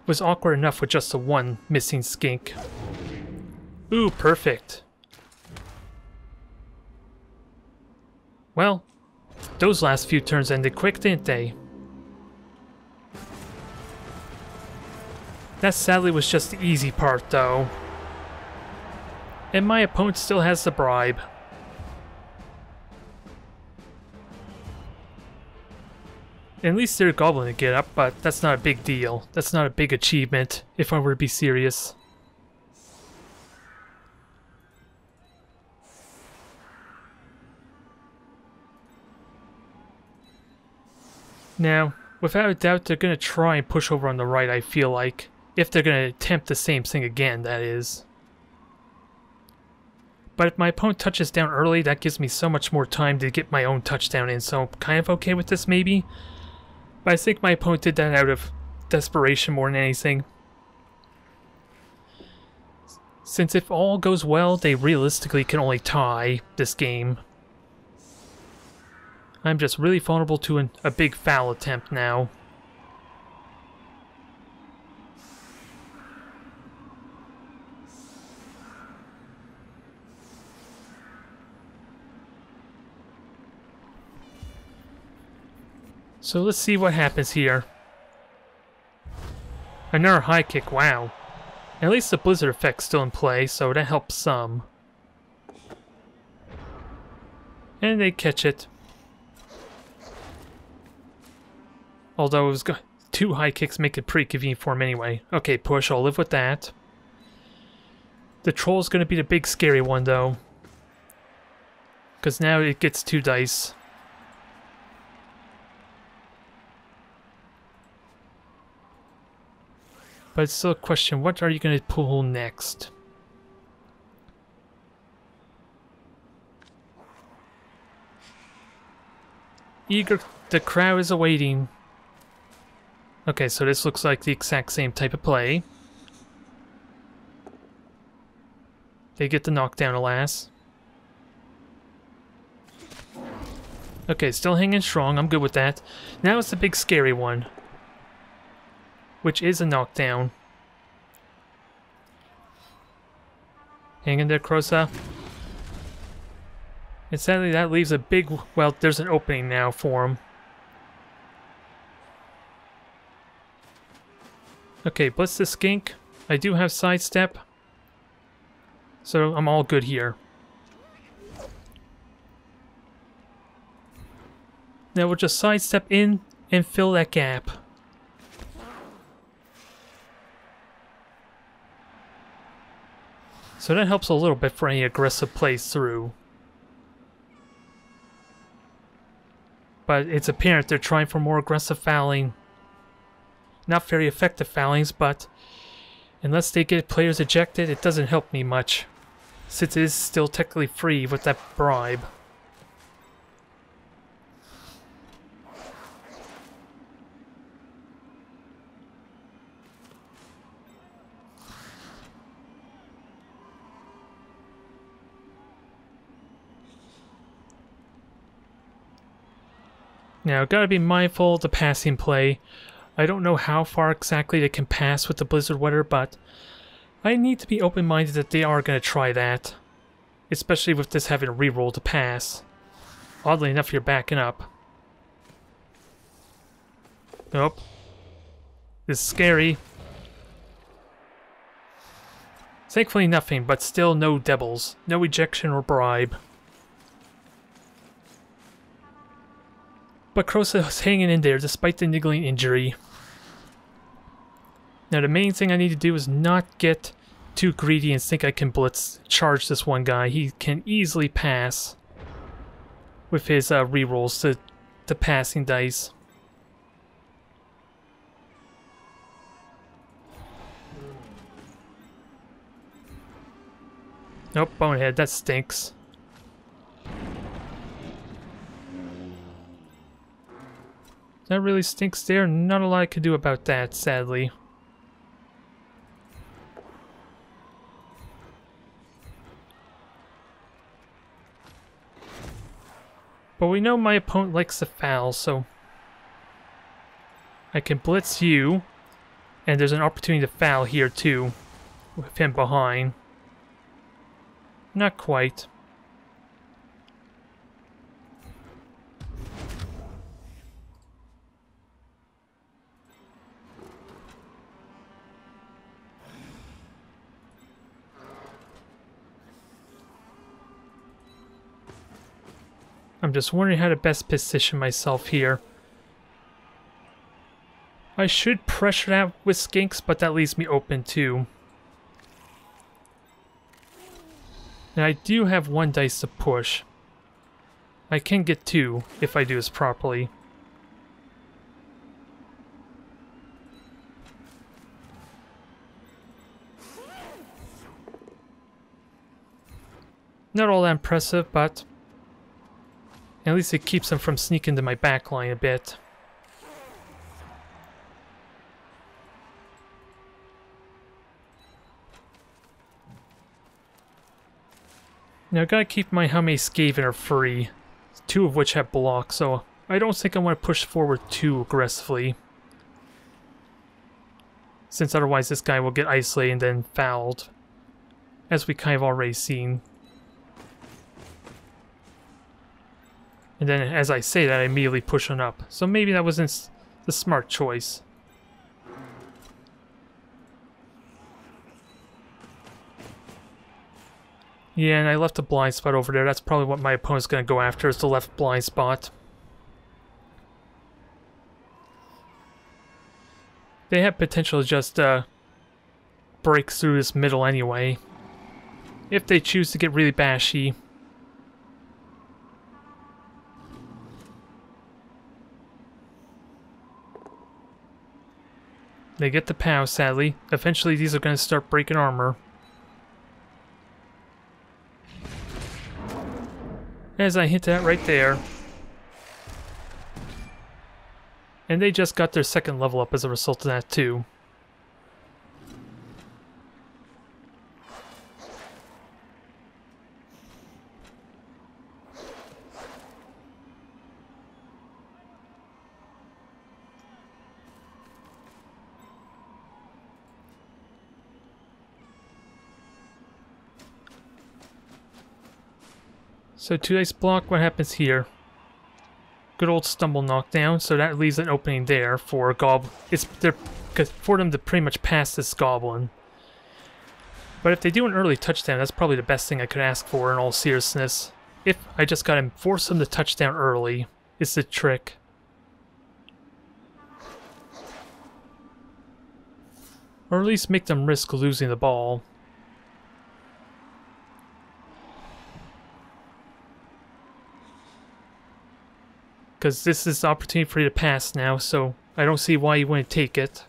was awkward enough with just the 1 missing skink. Ooh, perfect. Well, those last few turns ended quick, didn't they? That sadly was just the easy part, though. And my opponent still has the bribe. At least they're goblin to get up, but that's not a big deal. That's not a big achievement, if I were to be serious. Now, without a doubt, they're going to try and push over on the right, I feel like. If they're going to attempt the same thing again, that is. But if my opponent touches down early, that gives me so much more time to get my own touchdown in, so I'm kind of okay with this, maybe. But I think my opponent did that out of desperation more than anything. Since if all goes well, they realistically can only tie this game. I'm just really vulnerable to a big foul attempt now. So let's see what happens here. Another high kick, wow. At least the blizzard effect's still in play, so that helps some. And they catch it. Although it was 2 high kicks make it pretty convenient for him anyway. Okay, push, I'll live with that. The troll's gonna be the big scary one though. Because now it gets 2 dice. But it's still a question, what are you going to pull next? Eager, the crowd is awaiting. Okay, so this looks like the exact same type of play. They get the knockdown, alas. Okay, still hanging strong, I'm good with that. Now it's the big scary one. Which is a knockdown. Hang in there, Kroxa. And sadly that leaves a big... Well, there's an opening now for him. Okay, blitz the skink. I do have sidestep. So I'm all good here. Now we'll just sidestep in and fill that gap. So that helps a little bit for any aggressive plays through. But it's apparent they're trying for more aggressive fouling. Not very effective foulings, but unless they get players ejected, it doesn't help me much. Since it is still technically free with that bribe. Now, gotta be mindful of the passing play. I don't know how far exactly they can pass with the Blizzard Weather, but I need to be open-minded that they are gonna try that. Especially with this having a reroll to pass. Oddly enough, you're backing up. Nope. This is scary. Thankfully nothing, but still no devils. No ejection or bribe. But Kroxa is hanging in there despite the niggling injury. Now the main thing I need to do is not get too greedy and think I can blitz charge this one guy. He can easily pass with his rerolls to passing dice. Nope, bonehead, that stinks. That really stinks there. Not a lot I can do about that, sadly. But we know my opponent likes to foul, so I can blitz you, and there's an opportunity to foul here too, with him behind. Not quite. I'm just wondering how to best position myself here. I should pressure that with skinks, but that leaves me open too. And I do have 1 dice to push. I can get 2 if I do this properly. Not all that impressive, but at least it keeps them from sneaking into my backline a bit. Now I gotta keep my Hame Skavener free, 2 of which have block, so I don't think I want to push forward too aggressively. Since otherwise this guy will get isolated and then fouled, as we kind of already seen. And then as I say that, I immediately push on up. So maybe that wasn't the smart choice. Yeah, and I left a blind spot over there. That's probably what my opponent's going to go after, is the left blind spot. They have potential to just break through this middle anyway, if they choose to get really bashy. They get the POW, sadly. Eventually these are going to start breaking armor. As I hinted at right there. And they just got their 2nd level up as a result of that too. So 2 dice block, what happens here? Good old stumble knockdown, so that leaves an opening there for a goblin. For them to pretty much pass this goblin. But if they do an early touchdown, that's probably the best thing I could ask for in all seriousness. If I just gotta force them to touchdown early, is the trick. Or at least make them risk losing the ball. Because this is the opportunity for you to pass now, so I don't see why you wouldn't take it.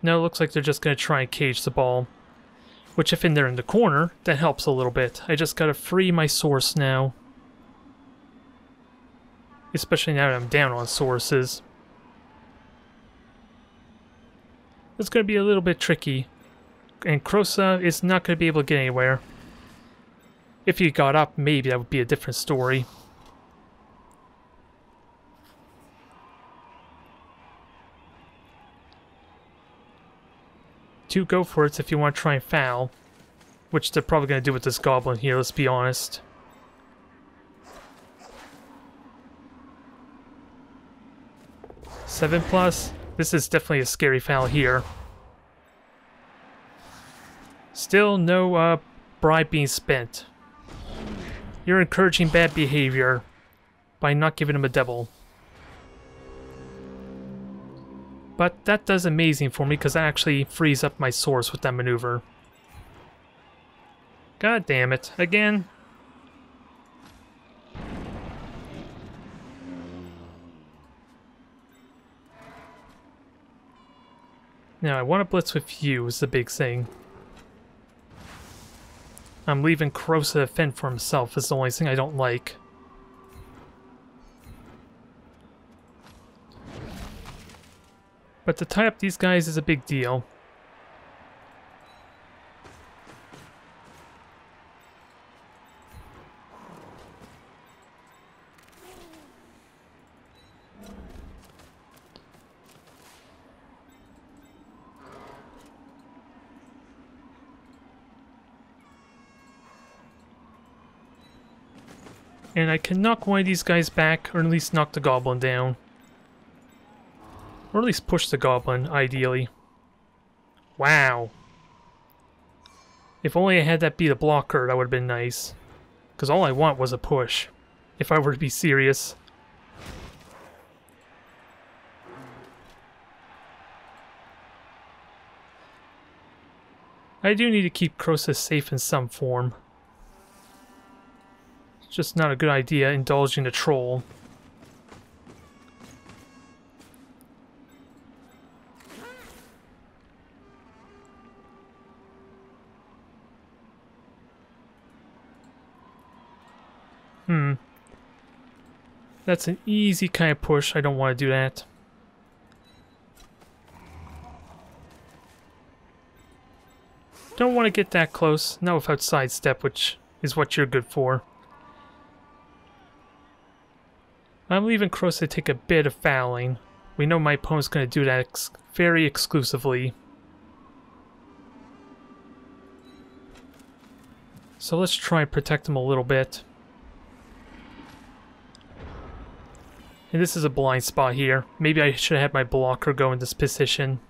Now it looks like they're just going to try and cage the ball. Which if they're in the corner, that helps a little bit. I just got to free my source now. Especially now that I'm down on sources. It's going to be a little bit tricky. And Kroxa is not going to be able to get anywhere. If he got up, maybe that would be a different story. Two go for it if you want to try and foul. Which they're probably going to do with this goblin here, let's be honest. 7+. This is definitely a scary foul here. Still no bribe being spent. You're encouraging bad behavior by not giving him a devil. But that does amazing for me because that actually frees up my source with that maneuver. God damn it. Again? Now, I want to blitz with you is the big thing. I'm leaving Kroxa to fend for himself is the only thing I don't like. But to tie up these guys is a big deal. And I can knock one of these guys back, or at least knock the goblin down. Or at least push the goblin, ideally. Wow. If only I had that be the blocker, that would have been nice. Because all I want was a push, if I were to be serious. I do need to keep Kroxigor safe in some form. It's just not a good idea indulging the troll. That's an easy kind of push. I don't want to do that. Don't want to get that close. Not without sidestep, which is what you're good for. I'm leaving Kroxigor to take a bit of fouling. We know my opponent's going to do that very exclusively. So let's try and protect him a little bit. And this is a blind spot here. Maybe I should have had my blocker go in this position.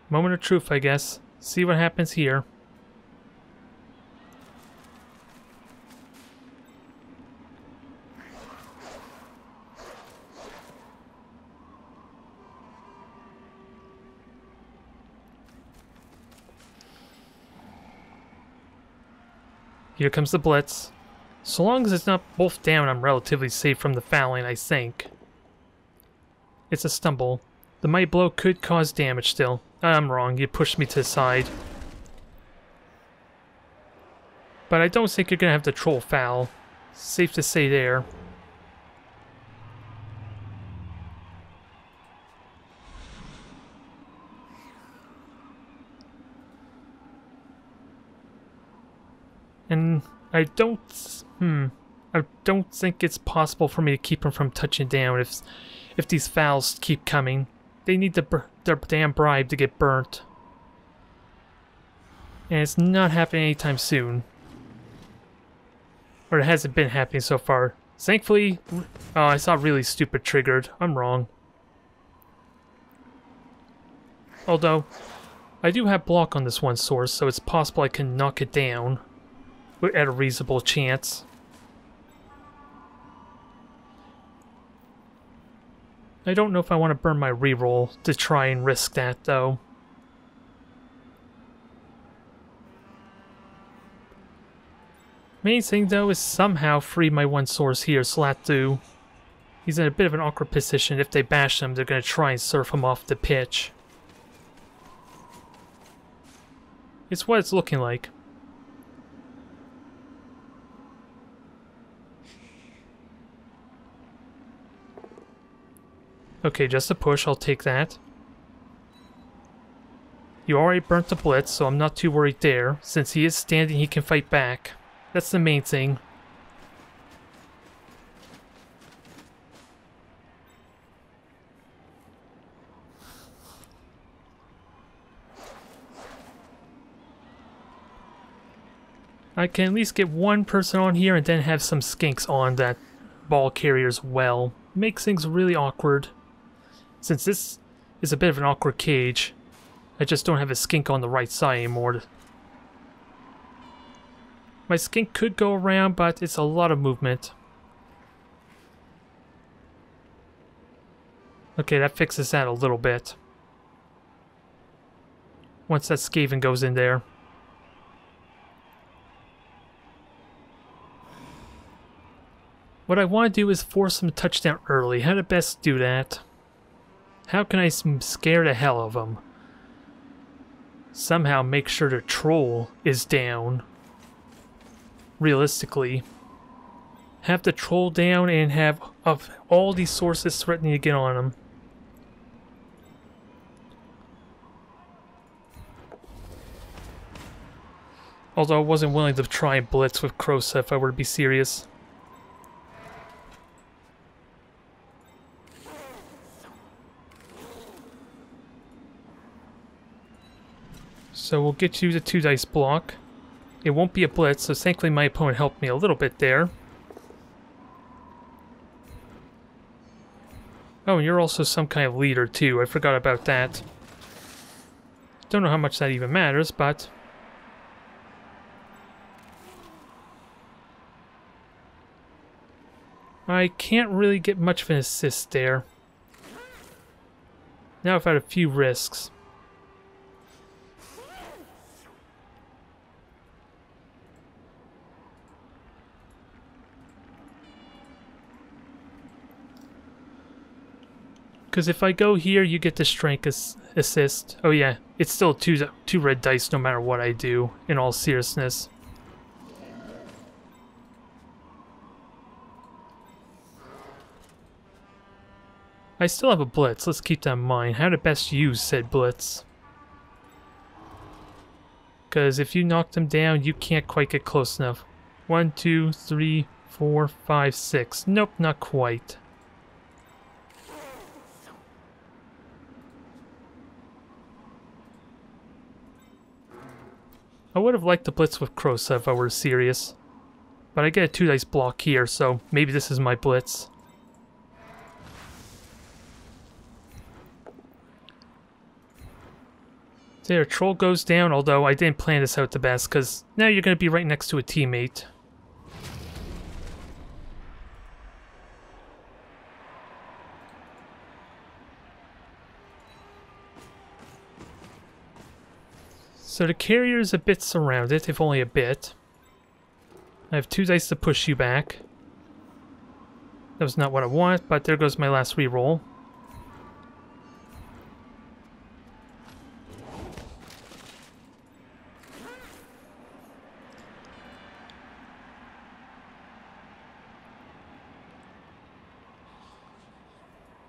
Moment of truth, I guess. See what happens here. Here comes the blitz. So long as it's not both down, I'm relatively safe from the fouling, I think. It's a stumble. The mighty blow could cause damage still. I'm wrong, you pushed me to the side. But I don't think you're gonna have the troll foul. Safe to say there. And I don't think it's possible for me to keep him from touching down if these fouls keep coming. They need their damn bribe to get burnt. And it's not happening anytime soon. Or it hasn't been happening so far. Thankfully, oh, I saw really stupid triggered. I'm wrong. Although, I do have block on this one source, so it's possible I can knock it down. At a reasonable chance. I don't know if I want to burn my reroll to try and risk that, though. Main thing, though, is somehow free my one source here, Slatu. He's in a bit of an awkward position. If they bash him, they're going to try and surf him off the pitch. It's what it's looking like. Okay, just a push, I'll take that. You already burnt the blitz, so I'm not too worried there. Since he is standing, he can fight back. That's the main thing. I can at least get one person on here and then have some skinks on that ball carrier as well. Makes things really awkward. Since this is a bit of an awkward cage, I just don't have a skink on the right side anymore. My skink could go around, but it's a lot of movement. Okay, that fixes that a little bit. Once that Skaven goes in there. What I want to do is force him to touch down early. How to best do that? How can I scare the hell of them? Somehow make sure the troll is down. Realistically. Have the troll down and have all these sources threatening to get on him. Although I wasn't willing to try and blitz with Kroxigor if I were to be serious. So we'll get you the 2 dice block. It won't be a blitz, so thankfully my opponent helped me a little bit there. Oh, and you're also some kind of leader too, I forgot about that. Don't know how much that even matters, but... I can't really get much of an assist there. Now I've had a few risks. Because if I go here, you get the strength assist. Oh yeah, it's still two red dice no matter what I do, in all seriousness. I still have a blitz, let's keep that in mind. How to best use said blitz. Because if you knock them down, you can't quite get close enough. 1, 2, 3, 4, 5, 6. Nope, not quite. I would have liked to blitz with Kroxigor if I were serious. But I get a 2 dice block here, so maybe this is my blitz. There, troll goes down, although I didn't plan this out the best, because now you're going to be right next to a teammate. So the carrier is a bit surrounded, if only a bit. I have 2 dice to push you back. That was not what I want, but there goes my last reroll.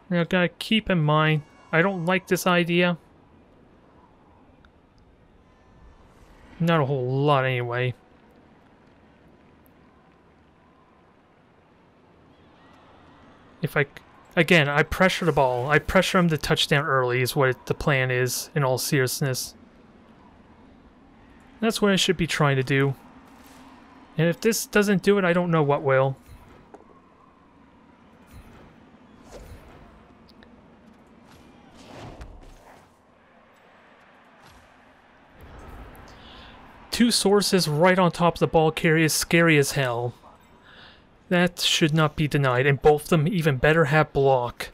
Now, gotta keep in mind, I don't like this idea. Not a whole lot, anyway. If I... Again, I pressure the ball. I pressure him to touchdown early is what the plan is, in all seriousness. That's what I should be trying to do. And if this doesn't do it, I don't know what will. Two sources right on top of the ball carrier is scary as hell. That should not be denied, and both of them even better have block.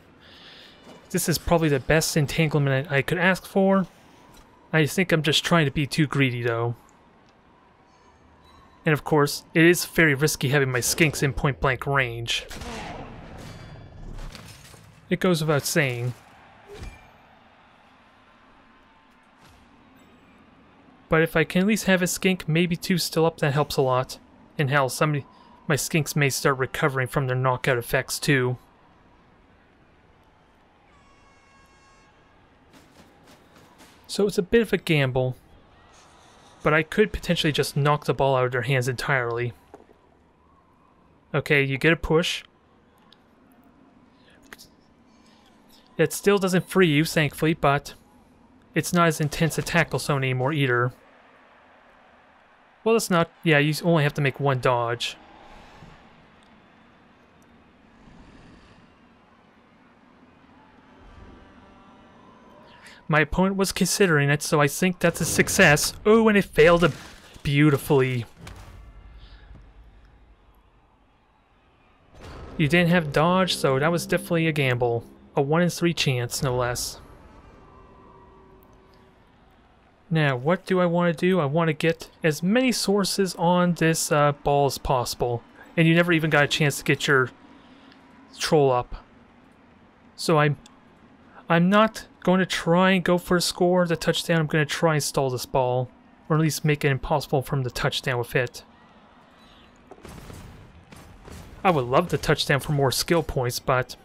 This is probably the best entanglement I could ask for. I think I'm just trying to be too greedy though. And of course, it is very risky having my skinks in point blank range. It goes without saying. But if I can at least have a skink, maybe 2 still up, that helps a lot. And hell, my skinks may start recovering from their knockout effects too. So it's a bit of a gamble. But I could potentially just knock the ball out of their hands entirely. Okay, you get a push. It still doesn't free you, thankfully, but... it's not as intense a tackle zone anymore either. Well, it's not. Yeah, you only have to make 1 dodge. My opponent was considering it, so I think that's a success. Oh, and it failed beautifully. You didn't have dodge, so that was definitely a gamble. A 1 in 3 chance, no less. Now, what do I want to do? I want to get as many sources on this ball as possible. And you never even got a chance to get your troll up. So I'm not going to try and go for a score, the touchdown. I'm going to try and stall this ball. Or at least make it impossible for him to touchdown with it. I would love the touchdown for more skill points, but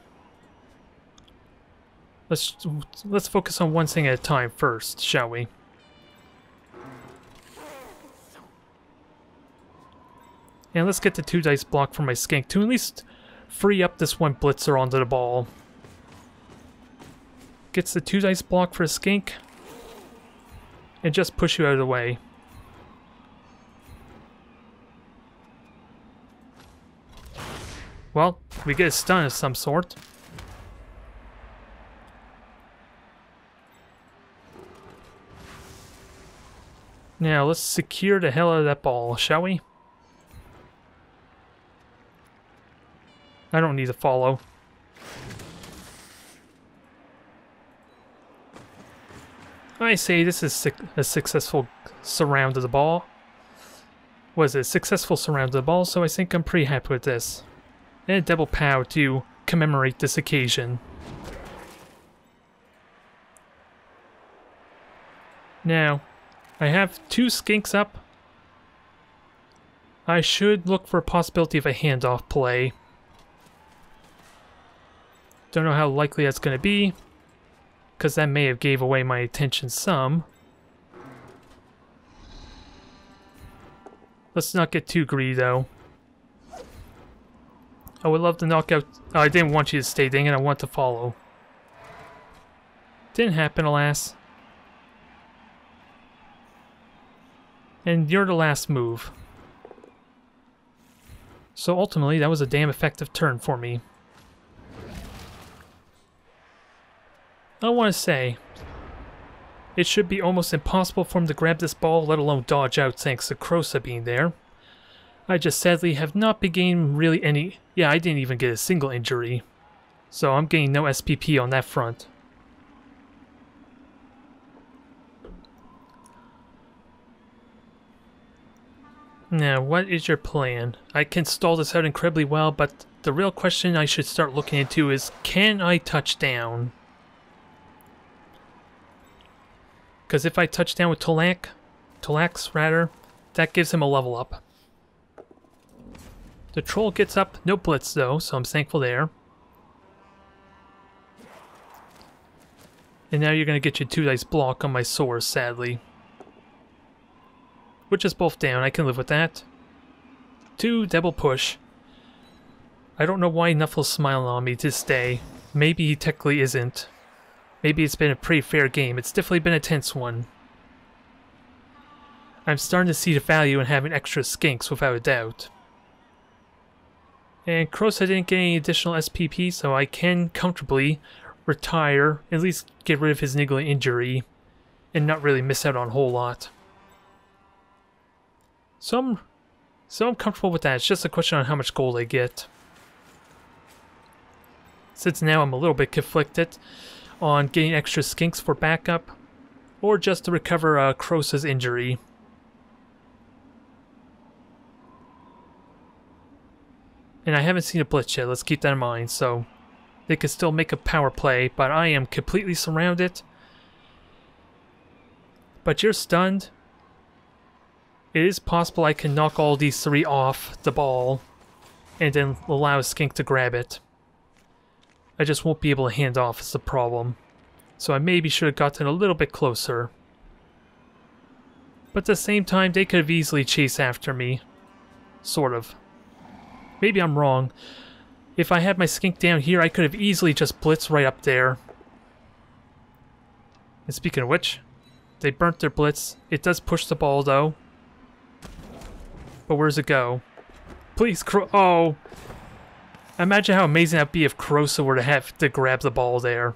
let's focus on one thing at a time first, shall we? And let's get the 2 dice block for my skink to at least free up this one blitzer onto the ball. Gets the 2 dice block for a skink and just push you out of the way. Well, we get a stun of some sort. Now, let's secure the hell out of that ball, shall we? I don't need to follow. I say this is a successful surround of the ball. Was it successful surround of the ball, so I think I'm pretty happy with this. And a double pow to commemorate this occasion. Now, I have 2 skinks up. I should look for a possibility of a handoff play. Don't know how likely that's going to be, because that may have gave away my attention some. Let's not get too greedy though. I would love to knock out... Oh, I didn't want you to stay, dang it, I want to follow. Didn't happen, alas. And you're the last move. So ultimately, that was a damn effective turn for me. I want to say, it should be almost impossible for him to grab this ball, let alone dodge out thanks to Kroxa being there. I just sadly have not been gaining really any... Yeah, I didn't even get a single injury. So I'm getting no SPP on that front. Now, what is your plan? I can stall this out incredibly well, but the real question I should start looking into is, can I touch down? Because if I touch down with Talax rather, that gives him a level up. The troll gets up, no blitz though, so I'm thankful there. And now you're going to get your 2 dice block on my Saurus, sadly. Which is both down, I can live with that. 2 double push. I don't know why Nuffle's smiling on me to this day. Maybe he technically isn't. Maybe it's been a pretty fair game. It's definitely been a tense one. I'm starting to see the value in having extra skinks, without a doubt. And Kroxa didn't get any additional SPP, so I can comfortably retire, at least get rid of his niggling injury, and not really miss out on a whole lot. So I'm comfortable with that. It's just a question on how much gold I get. Since now I'm a little bit conflicted on getting extra skinks for backup, or just to recover Kroxa's injury. And I haven't seen a blitz yet, let's keep that in mind, so they could still make a power play, but I am completely surrounded. But you're stunned. It is possible I can knock all these 3 off the ball, and then allow a skink to grab it. I just won't be able to hand off is the problem. So I maybe should have gotten a little bit closer. But at the same time, they could have easily chased after me. Sort of. Maybe I'm wrong. If I had my skink down here, I could have easily just blitzed right up there. And speaking of which, they burnt their blitz. It does push the ball though. But where's it go? Please, oh! Imagine how amazing that would be if Kroxa were to have to grab the ball there.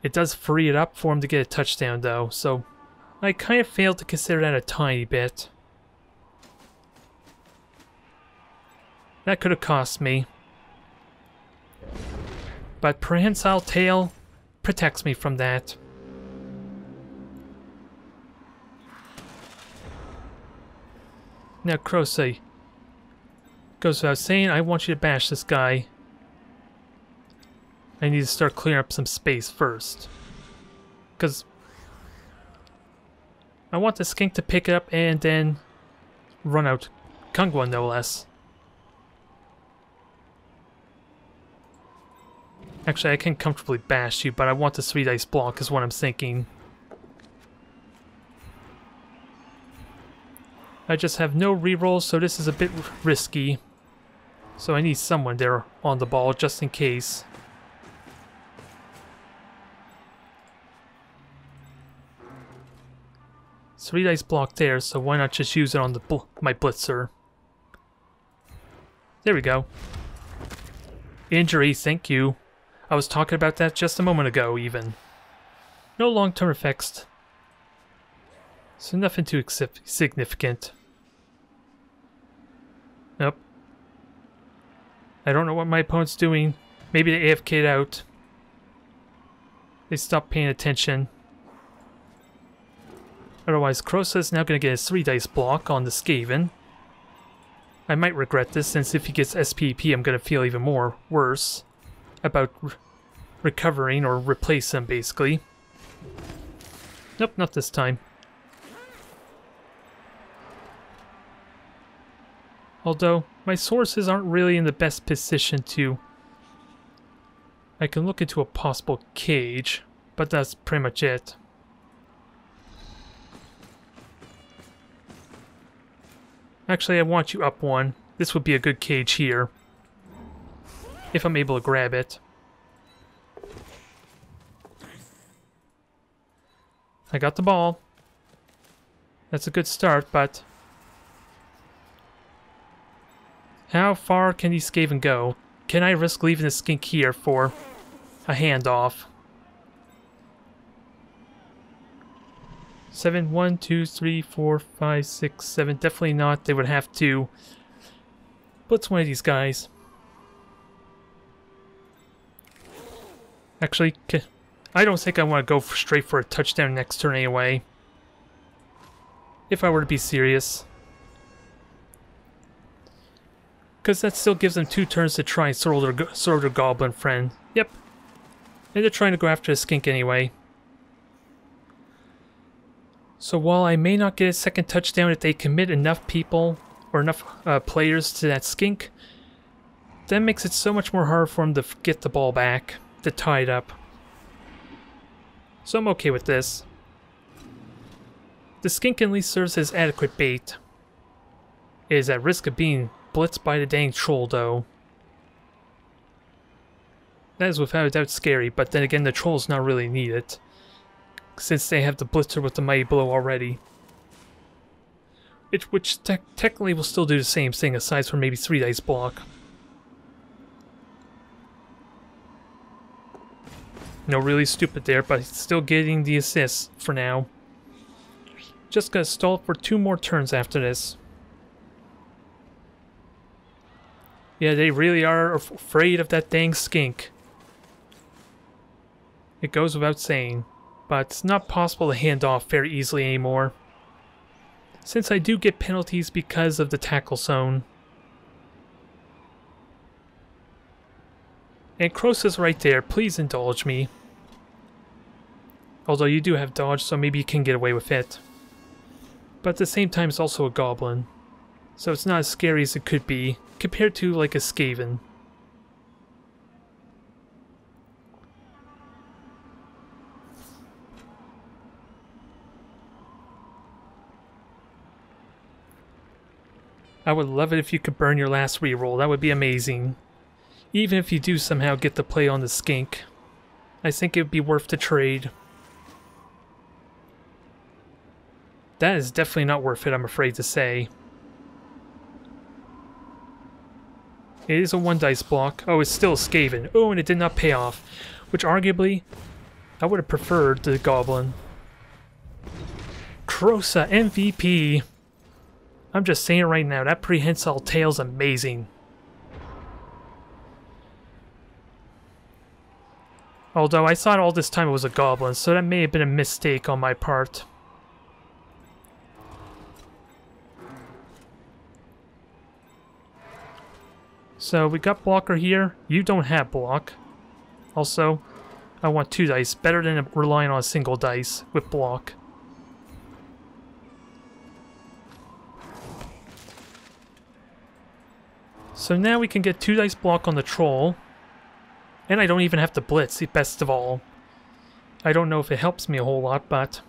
It does free it up for him to get a touchdown though, so I kind of failed to consider that a tiny bit. That could have cost me. But Prehensile Tail protects me from that. Now Kroxa goes without saying, I want you to bash this guy. I need to start clearing up some space first. Because I want the skink to pick it up and then run out Kungwa, no less. Actually, I can comfortably bash you, but I want the 3 dice block is what I'm thinking. I just have no rerolls, so this is a bit risky. So I need someone there on the ball just in case. Three dice block there, so why not just use it on the my blitzer? There we go. Injury, thank you. I was talking about that just a moment ago, even. No long-term effects. So nothing too significant. Nope. I don't know what my opponent's doing. Maybe they AFK'd out. They stopped paying attention. Otherwise, Kroxa's now going to get a 3 dice block on the Skaven. I might regret this, since if he gets SPP, I'm going to feel even more worse about recovering or replace him, basically. Nope, not this time. Although, my sources aren't really in the best position to... I can look into a possible cage, but that's pretty much it. Actually, I want you up one. This would be a good cage here. If I'm able to grab it. I got the ball. That's a good start, but... how far can these Skaven go? Can I risk leaving the skink here for a handoff? 7, 1, 2, 3, 4, 5, 6, 7. Definitely not. They would have to blitz one of these guys. Actually, I don't think I want to go straight for a touchdown next turn anyway. If I were to be serious. Because that still gives them 2 turns to try and throw their goblin friend. Yep. And they're trying to go after a skink anyway. So while I may not get a second touchdown if they commit enough people or enough players to that skink, that makes it so much more hard for them to get the ball back, to tie it up. So I'm okay with this. The skink at least serves as adequate bait. It is at risk of being blitzed by the dang troll, though. That is without a doubt scary, but then again the trolls not really needed, since they have the blitzer with the mighty blow already. Which technically will still do the same thing, aside from maybe 3 dice block. No, really stupid there, but still getting the assist for now. Just gonna stall for 2 more turns after this. Yeah, they really are afraid of that dang skink. It goes without saying, but it's not possible to hand off very easily anymore, since I do get penalties because of the tackle zone. And Kroxa's right there, please indulge me. Although you do have dodge, so maybe you can get away with it. But at the same time, it's also a goblin, so it's not as scary as it could be, compared to like a Skaven. I would love it if you could burn your last reroll. That would be amazing. Even if you do somehow get the play on the skink, I think it would be worth the trade. That is definitely not worth it, I'm afraid to say. It is a 1 dice block. Oh, it's still a Skaven. Oh, and it did not pay off. Which arguably, I would have preferred the goblin. Kroxa MVP. I'm just saying it right now, that prehensile tail's amazing. Although I thought all this time it was a goblin, so that may have been a mistake on my part. So we got blocker here. You don't have block. Also, I want 2 dice, better than relying on a single dice with block. So now we can get 2 dice block on the troll. And I don't even have to blitz, best of all. I don't know if it helps me a whole lot, but...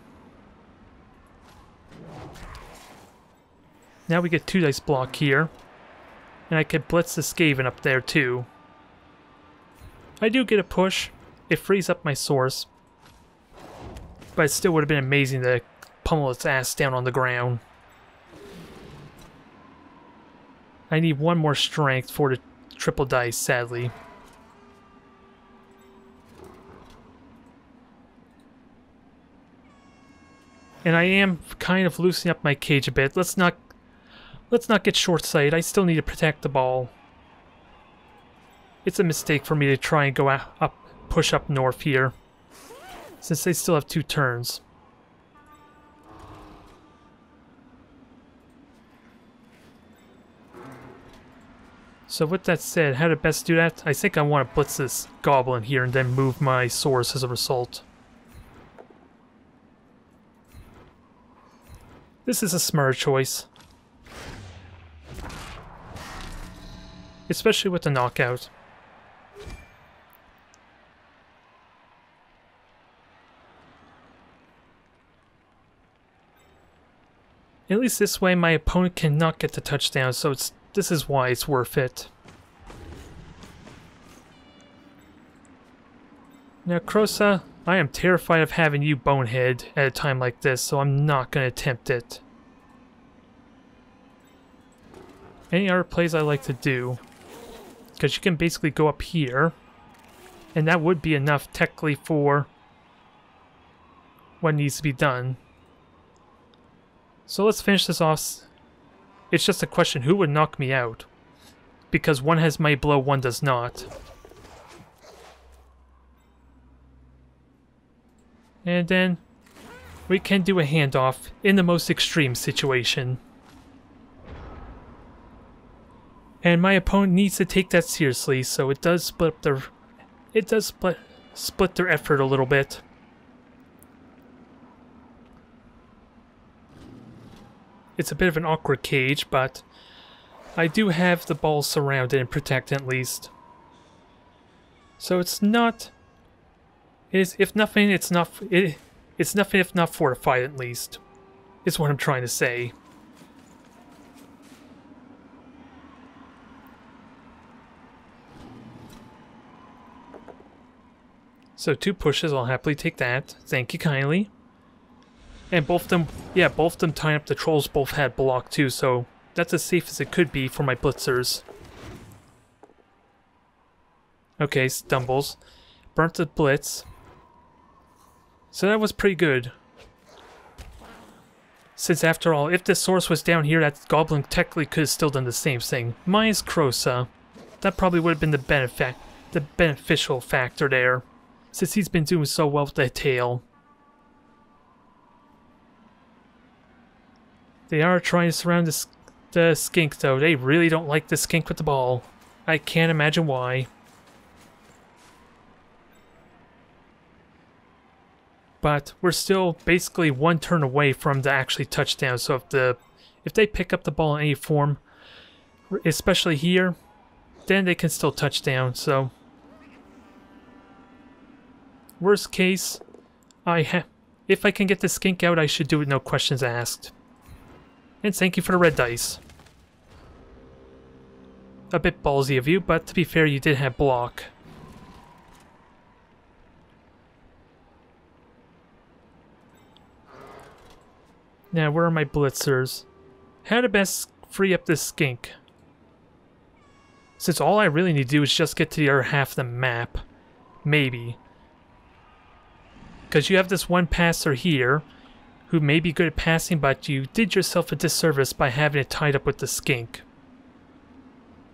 Now we get 2 dice block here. And I can blitz the Skaven up there too. I do get a push. It frees up my source. But it still would have been amazing to pummel its ass down on the ground. I need 1 more strength for the triple dice, sadly. And I am kind of loosening up my cage a bit. Let's not get short-sighted. I still need to protect the ball. It's a mistake for me to try and go push up north here, since they still have 2 turns. So with that said, how to best do that? I think I want to blitz this goblin here and then move my source as a result. This is a smarter choice. Especially with the knockout. At least this way my opponent cannot get the touchdown, so this is why it's worth it. Now Kroxa, I am terrified of having you bonehead at a time like this, so I'm not going to attempt it. Any other plays I like to do? Because you can basically go up here, and that would be enough technically for what needs to be done. So let's finish this off. It's just a question, who would knock me out? Because one has Mighty Blow, one does not. And then we can do a handoff in the most extreme situation. And my opponent needs to take that seriously, so it does split their effort a little bit. It's a bit of an awkward cage, but I do have the ball surrounded and protected at least. So it's not... if nothing, it's nothing if not fortified at least, is what I'm trying to say. So 2 pushes, I'll happily take that. Thank you kindly. And both of them, yeah, both of them tying up the trolls both had block too, so that's as safe as it could be for my blitzers. Okay, stumbles. Burnt the blitz. So that was pretty good. Since after all, if the source was down here, that goblin technically could have still done the same thing. Minus Kroxa. That probably would have been the beneficial factor there, since he's been doing so well with that tail. They are trying to surround the skink though. They really don't like the skink with the ball. I can't imagine why. But we're still basically 1 turn away from the actually touchdown, so if they pick up the ball in any form, especially here, then they can still touchdown, so... Worst case, if I can get the skink out, I should do it no questions asked. And thank you for the red dice. A bit ballsy of you, but to be fair, you did have block. Now, where are my blitzers? How to best free up this skink? Since all I really need to do is just get to the other half of the map. Maybe. Because you have this one passer here, who may be good at passing, but you did yourself a disservice by having it tied up with the skink.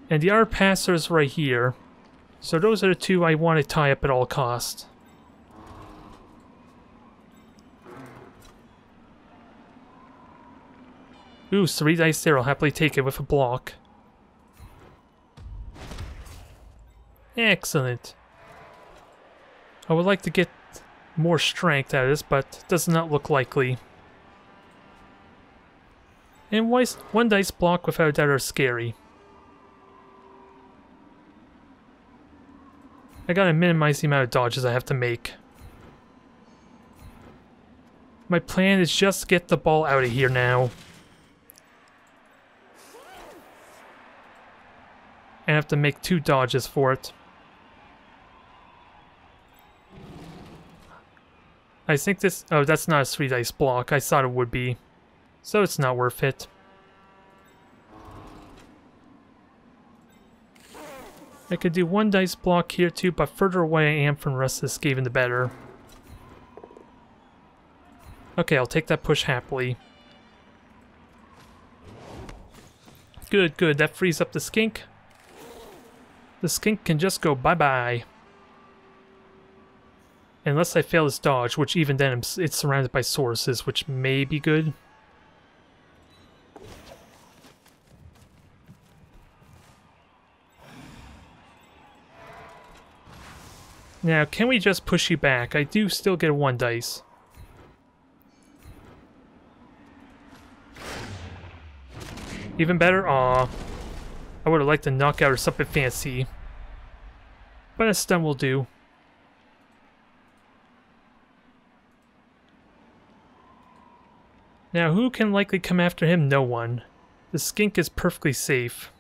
And the other passer is right here. So those are the 2 I want to tie up at all costs. Ooh, 3 dice there. I'll happily take it with a block. Excellent. I would like to get more strength out of this, but it does not look likely. And one dice block without a doubt are scary. I gotta minimize the amount of dodges I have to make. My plan is just to get the ball out of here now. And I have to make 2 dodges for it. I think this... Oh, that's not a 3 dice block. I thought it would be. So it's not worth it. I could do 1 dice block here too, but further away I am from the rest of this game, the better. Okay, I'll take that push happily. Good, good. That frees up the skink. The skink can just go bye-bye. Unless I fail this dodge, which even then it's surrounded by Sauruses, which may be good. Now, can we just push you back? I do still get a 1 dice. Even better? Aw. I would have liked to knock out or something fancy. But a stun will do. Now, who can likely come after him? No one. The skink is perfectly safe.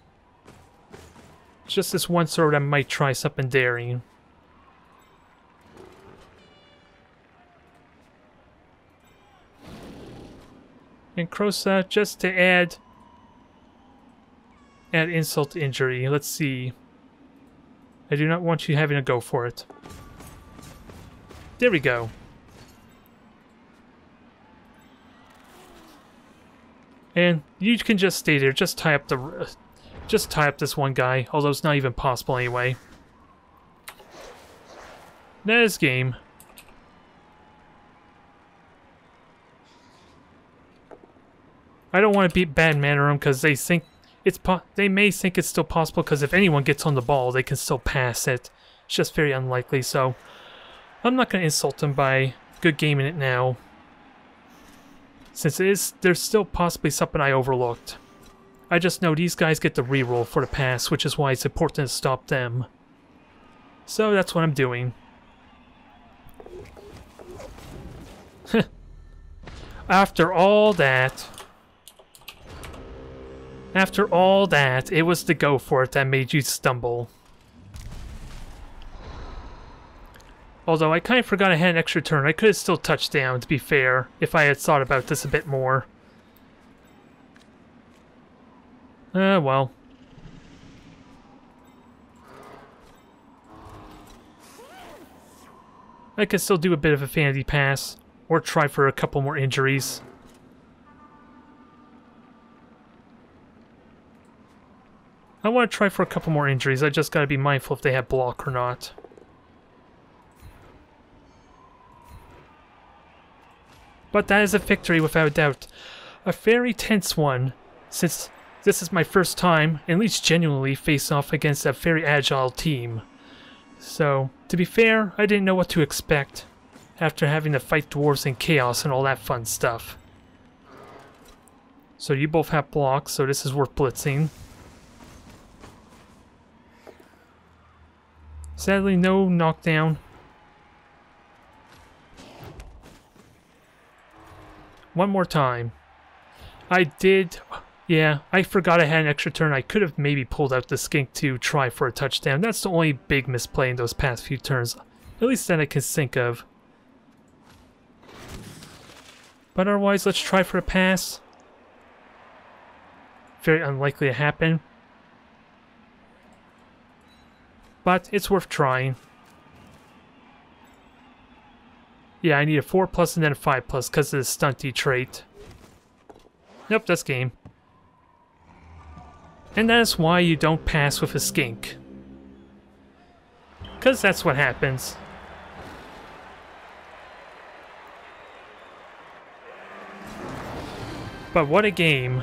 It's just this one sword I might try something daring. And Kroxa, just to add insult to injury. Let's see. I do not want you having to go for it. There we go. And you can just stay there. Just tie up this one guy. Although it's not even possible anyway. That is game. I don't want to beat bad manner them because they think they may think it's still possible because if anyone gets on the ball, they can still pass it. It's just very unlikely, so I'm not going to insult them by good gaming it now. Since there's still possibly something I overlooked. I just know these guys get the reroll for the pass, which is why it's important to stop them. So that's what I'm doing. After all that, it was the go for it that made you stumble. Although I kind of forgot I had an extra turn. I could have still touched down, to be fair, if I had thought about this a bit more. Well. I could still do a bit of a vanity pass, or try for a couple more injuries. I want to try for a couple more injuries. I just gotta be mindful if they have block or not. But that is a victory without a doubt. A very tense one, since this is my first time, at least genuinely, face off against a very agile team. So, to be fair, I didn't know what to expect after having to fight dwarves in chaos and all that fun stuff. So you both have blocks, so this is worth blitzing. Sadly, no knockdown. One more time. Yeah, I forgot I had an extra turn. I could have maybe pulled out the skink to try for a touchdown. That's the only big misplay in those past few turns. At least that I can think of. But otherwise, let's try for a pass. Very unlikely to happen. But it's worth trying. Yeah, I need a 4+ and then a 5+ because of the stunty trait. Nope, that's game. And that is why you don't pass with a skink. Because that's what happens. But what a game.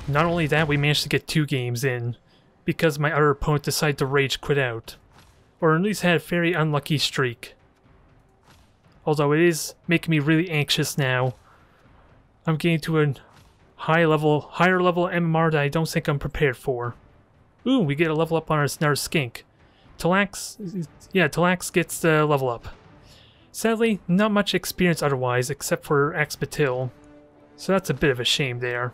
Not only that, we managed to get 2 games in. Because my other opponent decided to rage quit out. Or at least had a very unlucky streak. Although it is making me really anxious now. I'm getting to a higher level MMR that I don't think I'm prepared for. Ooh, we get a level up on our skink. Talax gets the level up. Sadly, not much experience otherwise, except for Axpatil. So that's a bit of a shame there.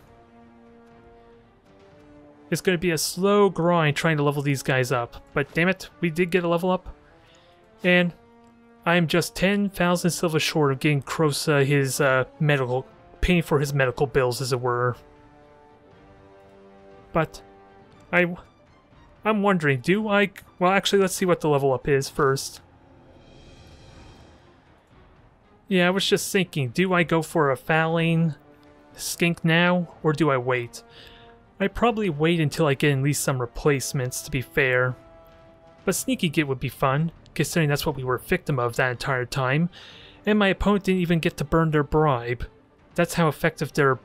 It's going to be a slow grind trying to level these guys up. But damn it, we did get a level up. And I'm just 10,000 silver short of getting Kroxa his paying for his medical bills, as it were. But I'm wondering, well, actually, let's see what the level up is first. Yeah, I was just thinking, do I go for a fouling skink now, or do I wait? I'd probably wait until I get at least some replacements, to be fair. But Sneaky Git would be fun, considering that's what we were victim of that entire time, and my opponent didn't even get to burn their bribe. That's how effective their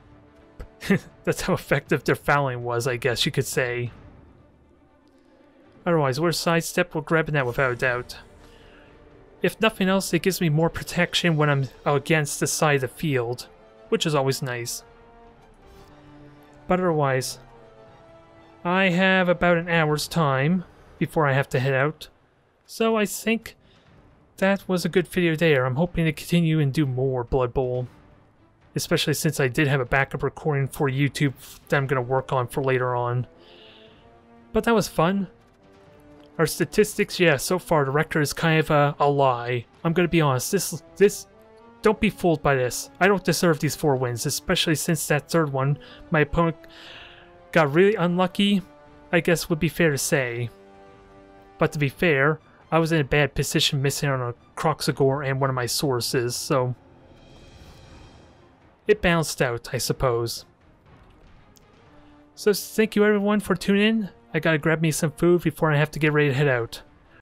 fouling was, I guess you could say. Otherwise, we're sidestep, we're grabbing that without a doubt. If nothing else, it gives me more protection when I'm against the side of the field, which is always nice. But otherwise, I have about an hour's time before I have to head out. So I think that was a good video there. I'm hoping to continue and do more Blood Bowl. Especially since I did have a backup recording for YouTube that I'm going to work on for later on. But that was fun. Our statistics, yeah, so far the record is kind of a lie. I'm going to be honest, don't be fooled by this. I don't deserve these 4 wins, especially since that third one, my opponent got really unlucky, I guess would be fair to say. But to be fair, I was in a bad position missing on a Kroxigor and one of my sources, so it balanced out, I suppose. So thank you everyone for tuning in. I gotta grab me some food before I have to get ready to head out.